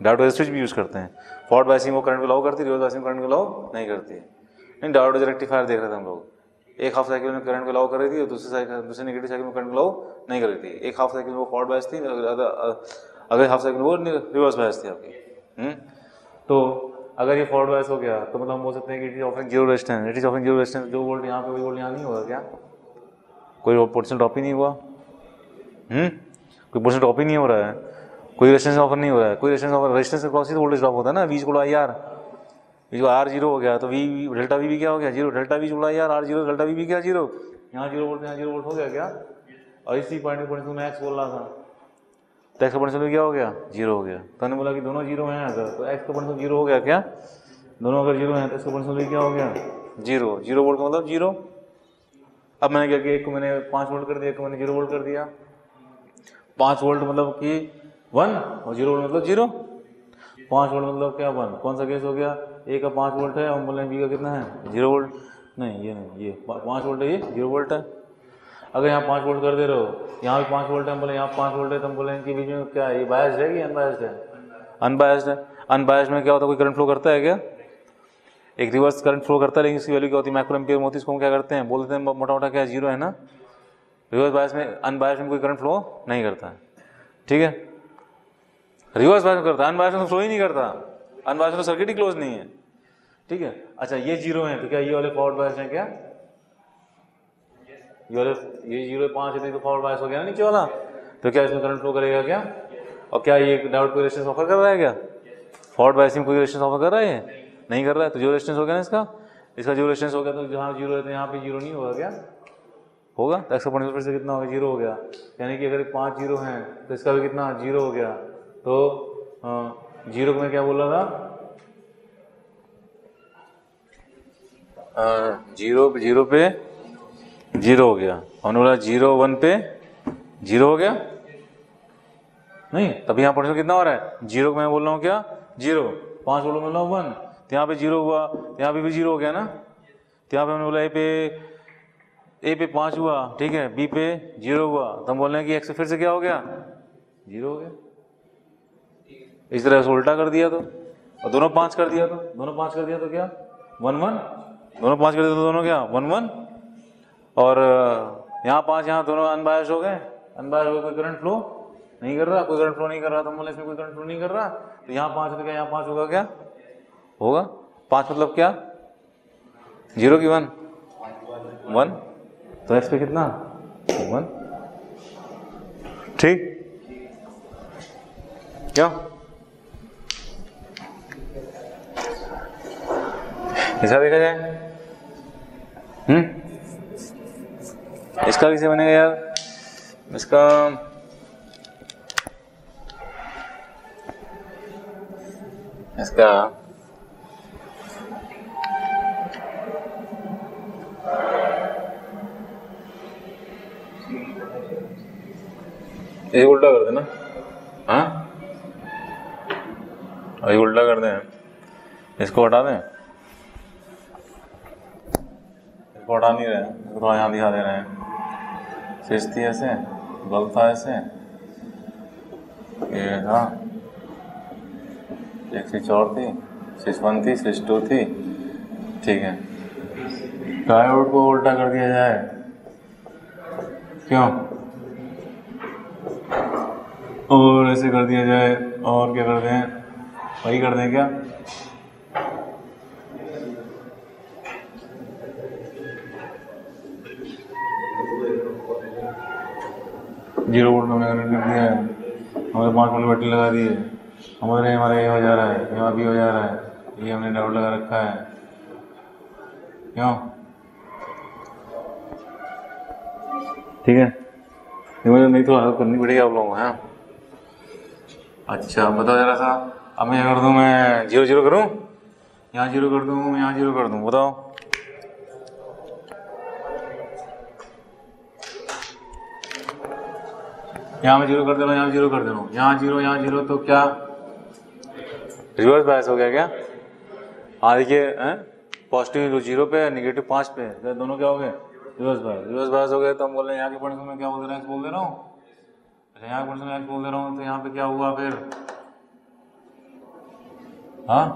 डायोड एज अ स्विच भी यूज़ करते हैं, फॉरवर्ड बायसिंग वो करंट को लाओ करती है, रिवर्स बायसिंग करंट को लाओ नहीं करती है, नहीं डायोड एज रेक्टिफायर देख रहे थे हम लोग, एक हाफ साइकिल में करंट को लाओ कर रही थी और दूसरे नेगेटिव साइकिल में करंट को लाओ नहीं कर रही थी, एक हाफ साइकिल में वो फॉरवर्ड बायस थी, अगले हाफ साइकिल में वो रिवर्स बायस थी आपकी। तो अगर ये फॉरवर्ड बायस हो गया तो मतलब हम बोल सकते हैं कि it is offering 0 resistance, it is offering 0 resistance, जो वोल्ट यहाँ पे वही वोल्ट यहाँ नहीं होगा क्या, कोई पोटेंशियल ड्रॉप ही नहीं हुआ, कोई पोटेंशियल ड्रॉप ही नहीं हो रहा है, कोई रेजिस्टेंस ऑफर नहीं हो रहा है, कोई रेजिस्टेंस ऑफर, रेजिस्टेंस के क्रॉस ही वोल्टेज ड्रॉप होता है ना, V equal I R, V को आर 0 हो गया तो वी डेल्टा वी भी क्या हो गया 0, delta V equal I R R 0, delta V भी क्या 0, यहाँ 0 वोल्ट यहाँ 0 वोल्ट हो गया क्या, और इसी पॉइंट पोटेंशियल मैं एक्स बोल रहा था तो एक्स का पोटेंशियल क्या हो गया 0 हो गया, तो हमने बोला कि दोनों 0 हैं अगर तो एक्स का पोटेंशियल 0 हो गया क्या, दोनों अगर जीरो हैं तो इसका पोटेंशियल क्या हो गया, जीरो। जीरो वोल्ट का मतलब जीरो। अब मैंने क्या किया, एक को मैंने 5 वोल्ट कर दिया, एक को मैंने 0 वोल्ट कर दिया। 5 वोल्ट मतलब कि 1 और 0 वोल्ट मतलब 0। 5 वोल्ट मतलब क्या 1, कौन सा केस हो गया, ए का 5 वोल्ट है, हम बोल रहे हैं बी का कितना है 0 वोल्ट। नहीं ये नहीं, ये 5 वोल्ट है, ये 0 वोल्ट है। अगर यहाँ 5 वोल्ट कर दे रहे हो, यहाँ भी 5 वोल्ट है, हम बोले यहाँ 5 वोल्ट है, तो हम बोले इनके बीच में क्या है, ये बायस्ड है कि अनबायस्ड है, अनबायस्ड है। अनबायस्ड में क्या होता है, कोई करंट फ्लो करता है क्या, एक रिवर्स करंट फ्लो करता है, लेकिन इसकी वैल्यू क्या होती है, माइक्रो एम्पियर में होती है। इसको हम क्या करते हैं, बोल देते हैं मोटा मोटा क्या, जीरो है ना। रिवर्स बायस में, अनबायस्ड में कोई करंट फ्लो नहीं करता है, ठीक है। रिवर्स बायस में करता है, अनबायस्ड में फ्लो ही नहीं करता, अनबायस्ड में सर्किट ही क्लोज नहीं है, ठीक है। अच्छा ये जीरो है तो क्या ये वाले फॉरवर्ड बायस हैं क्या, ये 0.5 है तो फॉरवर्ड बायस हो गया ना नीचे वाला, तो क्या इसमें करंट फ्लो करेगा क्या, और क्या ये डायोड कोई रेजिस्टेंस ऑफर कर रहा है क्या, फॉरवर्ड बायस में कोई रेजिस्टेंस ऑफर कर रहा है, नहीं कर रहा है, तो जो रेजिस्टेंस हो गया ना इसका जो रेजिस्टेंस हो गया, तो जहाँ जीरो है तो यहाँ पे जीरो नहीं होगा क्या, होगा। तो इसका पोटेंशियल फिर से कितना होगा, जीरो हो गया। यानी कि अगर 5 जीरो हैं तो इसका भी कितना जीरो हो गया। तो जीरो को मैं क्या बोल रहा था, जीरो पे जीरो हो गया, हमने बोला 0 1 पे जीरो हो गया, नहीं तब यहाँ पोटेंशियल कितना हो रहा है, जीरो को मैं बोल रहा हूँ क्या, जीरो, 5 बोलो मतलब 1, तो यहाँ पे जीरो हुआ, यहाँ पे भी जीरो हो गया ना। तो यहाँ पे हमने बोला ए पे 5 हुआ, ठीक है, बी पे 0 हुआ, तो हम बोल रहे हैं कि एक्स फिर से क्या हो गया, जीरो हो गया। इस तरह से उल्टा कर दिया तो, और दोनों 5 कर दिया तो, दोनों 5 कर दिया तो क्या 1 1, दोनों 5 कर दिया तो दोनों क्या 1 1, और यहाँ 5, यहाँ दोनों अनबायस्ड हो गए, अनबायस्ड हो गए, कोई करंट फ्लो नहीं कर रहा, कोई करंट फ्लो नहीं कर रहा, तो हम बोले इसमें कोई करंट फ्लो नहीं कर रहा, तो यहाँ 5 है तो क्या यहाँ 5 होगा, क्या होगा 5 मतलब क्या, 0 की 1 1, तो एक्स पे कितना 1, ठीक क्या, ऐसा देखा जाए। इसका कैसे बनेगा यार, इसका ये उल्टा कर देना, हाँ ये उल्टा कर दें, इसको हटा दें, इसको हटा नहीं रहे हैं, इसको थोड़ा यहाँ दिखा दे रहे हैं। स्विच थी ऐसे, बल्ब था ऐसे, ये था एक स्विच और थी, स्विच 1 थी, स्विच 2 थी, ठीक है। डायोड को उल्टा कर दिया जाए, क्यों, और ऐसे कर दिया जाए, और क्या कर दें, वही कर दें क्या, जीरो वोल्ट हमने कनेक्ट कर दिया है, हमारे 5 वोल्ट बैटरी लगा दी है, हमारे ये हो जा रहा है, यहाँ भी हो जा रहा है, ये हमने डायोड लगा रखा है, क्यों, ठीक है। ये मुझे नहीं तो हेल्प करनी पड़ेगी आप लोगों को, हाँ। अच्छा बताओ जरा सा, अब मैं क्या कर दूँ, मैं 0 0 करूँ, यहाँ 0 कर दूँ, मैं यहाँ 0 कर दूँ, बताओ, यहाँ मैं 0 कर दे रहा हूँ, यहाँ 0 कर दे रहा हूँ, यहाँ 0 तो क्या रिवर्स बायस हो गया क्या, हाँ देखिए पॉजिटिव जो 0 पे है, नेगेटिव 5 पे है, तो दोनों क्या हो गए रिवर्स बायस हो गए। तो हम बोल रहे हैं यहाँ के पोटेंशियल में क्या बोल दे रहे हैं, बोल दे रहा हूँ, अच्छा यहाँ के पोटेंशियल में बोल दे रहा हूँ, तो यहाँ पे क्या हुआ फिर, हाँ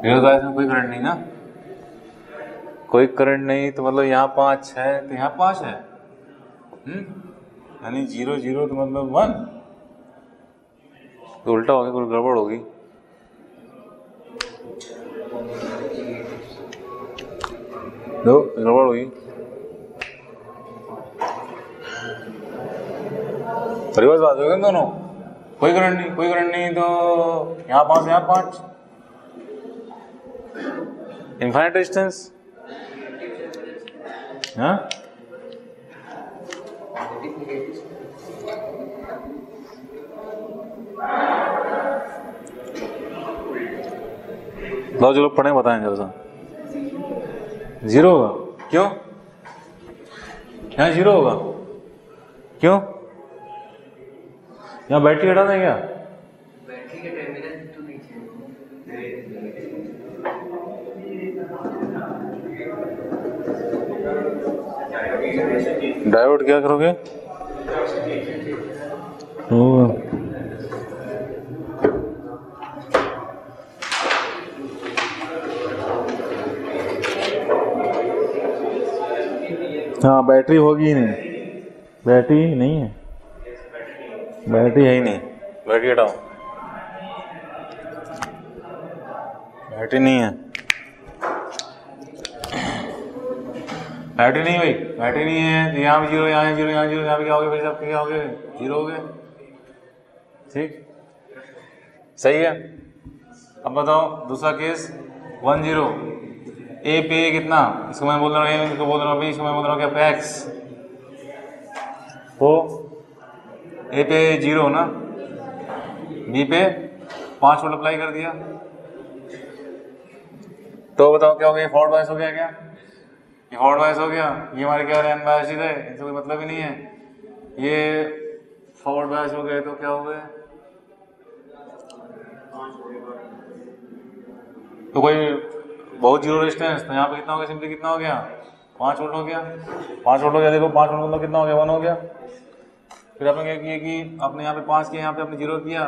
रिवर्स बायस में कोई करंट नहीं ना, कोई करंट नहीं, तो मतलब यहाँ 5 है तो यहाँ 5 है, यानी 0 0 तो मतलब 1, तो उल्टा हो गया, कोई गड़बड़ होगी, दो गड़बड़ होगी, रिवर्स बात हो गए दोनों, कोई करंट नहीं, तो यहाँ 5 यहाँ 5, इनफाइनाइट रेजिस्टेंस, हाँ लो जो लोग पढ़े बताएं जरा सा। 0 होगा, क्यों? यहाँ 0 होगा, क्यों? यहाँ बैटरी हटा दें क्या? बैटरी के टर्मिनल तो नीचे डायोड क्या करोगे? हाँ बैटरी होगी ही नहीं, बैटरी नहीं है, बैटरी है ही नहीं, बैटरी हटाओ, बैटरी नहीं है, बैटरी नहीं भाई, बैटरी नहीं है। तो यहाँ भी 0, यहाँ 0, यहाँ 0, यहाँ भी क्या हो गया भाई साहब, क्या हो गया? 0 हो गया, ठीक, सही है। अब बताओ दूसरा केस 1 0, ए पे कितना, इसको मैं बोल रहा हूँ, इसको बोल रहा हूँ, इसको मैं बोल रहा हूँ क्या पे एक्स, तो ए पे 0 ना, बी पे 5 वोल्ट अप्लाई कर दिया, तो बताओ क्या हो गया? फॉरवर्ड बायस हो गया क्या? ये फॉरवर्ड बायस हो गया, ये हमारे क्या है? अनबायस्ड है, इनसे कोई मतलब ही नहीं है। ये फॉरवर्ड बायस हो गए तो क्या हो गए? तो कोई बहुत जीरो रेजिस्टेंस, तो यहाँ पे कितना हो गया? सिंपली कितना हो गया? 5 वोल्ट हो गया, 5 वोल्ट हो गया। देखो 5 वोल्ट मतलब कितना हो गया? 1 हो गया। फिर आपने क्या किया कि आपने यहाँ पे 5 किया, यहाँ पे आपने 0 किया,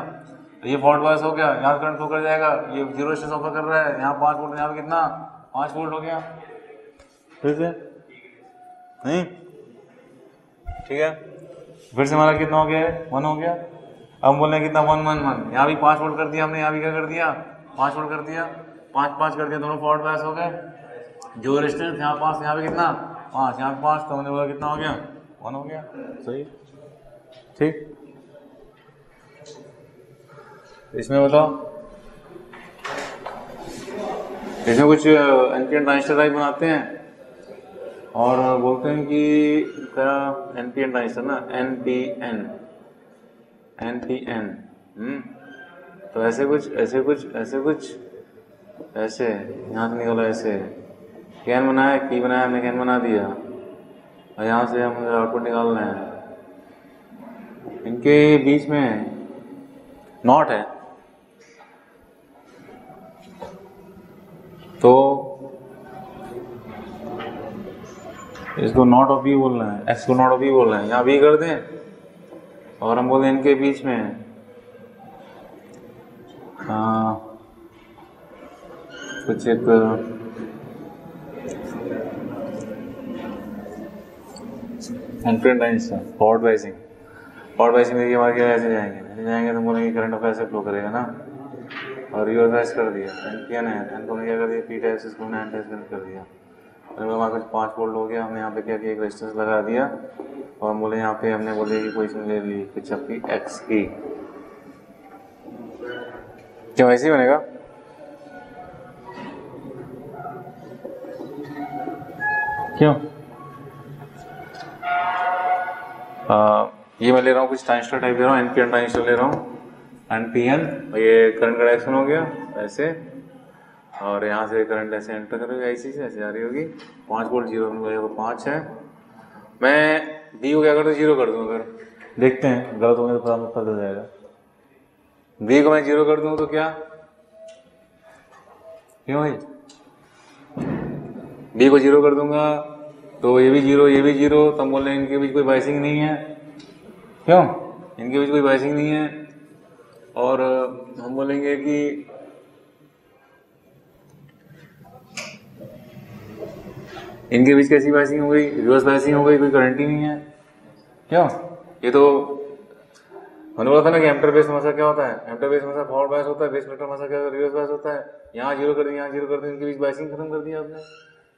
तो ये फॉल्ट बायस हो गया, यहाँ करंट फ्लो कर जाएगा, ये जीरो रेजिस्टेंस ऑफर कर रहा है, यहाँ 5 वोल्ट, यहाँ पे कितना? 5 वोल्ट हो गया। फिर से नहीं, ठीक है, फिर से हमारा कितना हो गया? 1 हो गया। अब बोल रहे हैं कितना? 1 1 1, यहाँ भी 5 वोल्ट कर दिया हमने, यहाँ भी क्या कर दिया? 5 वोल्ट कर दिया, 5 5 कर दिया, दोनों फॉरवर्ड बायस हो गए। जो रेजिस्टेंस यहाँ 5, यहाँ पे कितना? 5, यहाँ पे 5, तो हमने बोला कितना हो गया? 1 हो गया, सही, ठीक। इसमें बताओ, इसमें कुछ एनपीएन ट्रांजिस्टर टाइप बनाते हैं और बोलते हैं कि क्या एनपीएन ट्रांजिस्टर ना, एनपीएन, तो ऐसे कुछ, ऐसे कुछ, ऐसे कुछ, ऐसे यहाँ से निकला, ऐसे कैन बनाया, की बनाया, हमने कैन बना दिया, और यहाँ से हम आउटपुट निकाल रहे हैं। इनके बीच में नॉट है, तो इसको नॉट ऑफ बी बोल रहे हैं, एक्स को नॉट ऑफ बी बोल रहे हैं, यहाँ बी कर दें, और हम बोल रहे हैं इनके बीच में कुछ एक NPN transistor, forward biasing, forward biasing देखिए हमारे क्या ऐसे जाएंगे, ऐसे जाएंगे तो बोलेंगे करंट ऑफ ऐसे फ्लो करेगा ना, और रिवर्स बायस कर दिया, एनपीएन है, एन को हमने क्या कर दिया? पी टाइप से इसको हमने एन टाइप कनेक्ट कर दिया, और हमारे पास 5 वोल्ट हो गया, हमने यहाँ पे क्या किया? एक रेजिस्टेंस लगा दिया, और हम बोले यहाँ पे हमने बोले कि पोजीशन ले ली कुछ आपकी एक्स की, क्यों ऐसे ही बनेगा? क्यों? ये मैं ले रहा हूँ कुछ ट्रांजिस्टर टाइप ले रहा हूँ, एनपीएन ट्रांजिस्टर ले रहा हूँ, एनपीएन, ये करंट का डायरेक्शन हो गया ऐसे, और यहाँ से करंट ऐसे एंटर करेगा, ऐसी से ऐसे आ रही होगी, 5 वोल्ट, 0 5 है। मैं बी को क्या कर दूँ? 0 कर दूँ, अगर देखते हैं गलत होंगे तो पता चल जाएगा। बी को मैं 0 कर दूँ तो क्या? क्यों भाई? बी को 0 कर दूंगा तो ये भी 0, ये भी 0, तो हम बोल रहे हैं इनके बीच कोई बायसिंग नहीं है, क्यों? इनके बीच कोई बायसिंग नहीं है, और हम बोलेंगे कि इनके बीच कैसी बायसिंग हो गई? रिवर्स बायसिंग हो गई, कोई करंट ही नहीं है, क्यों? ये तो मैंने बोला था ना कि एम्पीयर बेस समस्या क्या होता है? एम्पीयर बेस समस्या फॉरवर्ड बायस होता है, बेस कलेक्टर समस्या क्या होता है? रिवर्स बायस होता है। यहाँ 0 कर दिया, यहाँ 0 कर दिया, इनके बीच बायसिंग खत्म कर दिया आपने।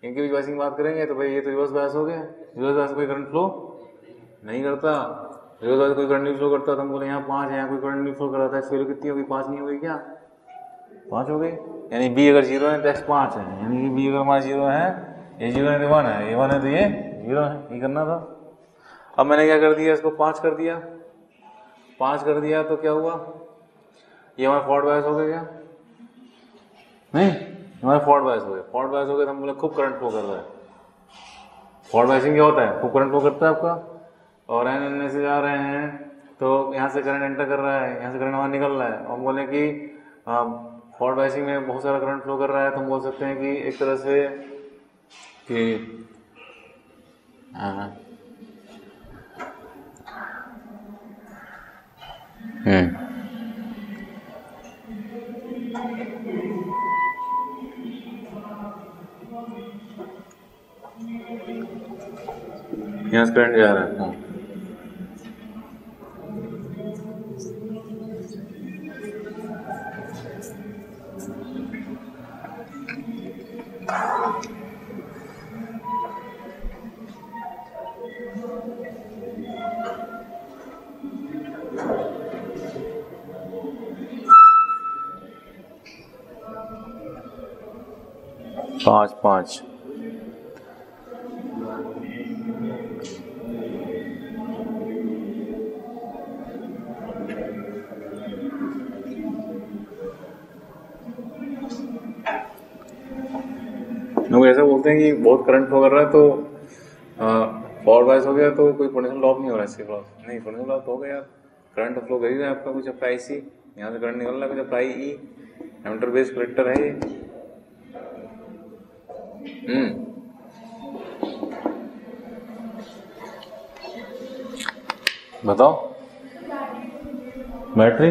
इनके बीच बायसिंग बात करेंगे तो भाई ये तो रिवर्स बायस हो गया, रिवर्स बायस कोई करंट फ्लो नहीं करता, रिवर्स बायस कोई करंट नहीं फ्लो करता, तो हम बोले यहाँ 5 है, यहाँ कोई करंट नहीं फ्लो कर रहा था, इसकी वैल्यू कितनी होगी? 5 नहीं होगी क्या? 5 हो गई, यानी बी अगर 0 है तो एक्स 5 है, यानी कि बी अगर हमारा 0 है, ये 0 है तो 1 है, ये 1 है तो ये 0 है, ये करना था। अब मैंने क्या कर दिया? इसको 5 कर दिया, 5 कर दिया तो क्या हुआ? ये हमारा फॉरवर्ड बायस हो गया क्या? नहीं, हमारे फॉरवर्ड बायस हो गए। फॉरवर्ड बायस हो गए तो हम बोले खूब करंट फ्लो कर रहा है। फॉरवर्ड बायसिंग क्या होता है? खूब करंट फ्लो करता है आपका, और एन से जा रहे हैं तो यहाँ से करंट एंटर कर रहा है, यहाँ से करंट वहाँ निकल रहा है, और हम बोले कि फॉरवर्ड बायसिंग में बहुत सारा करंट फ्लो कर रहा है, तो हम बोल सकते हैं कि एक तरह से कि यहाँ से करंट जा रहा है। हाँ, पाँच पाँच लोग ऐसा बोलते हैं कि बहुत करंट फ्लो कर रहा है तो फॉरवर्ड बायस हो गया तो कोई पोटेंशियल ड्रॉप नहीं हो रहा है, इसके क्रॉस नहीं, पोटेंशियल ड्रॉप हो गया, करंट फ्लो कर ही रहा है आपका, कुछ अप्लाई सी, यहाँ से करंट निकल रहा है, कुछ अप्लाई ई, एमिटर बेस कलेक्टर है ये। बताओ, बैटरी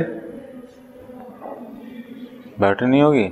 नहीं होगी?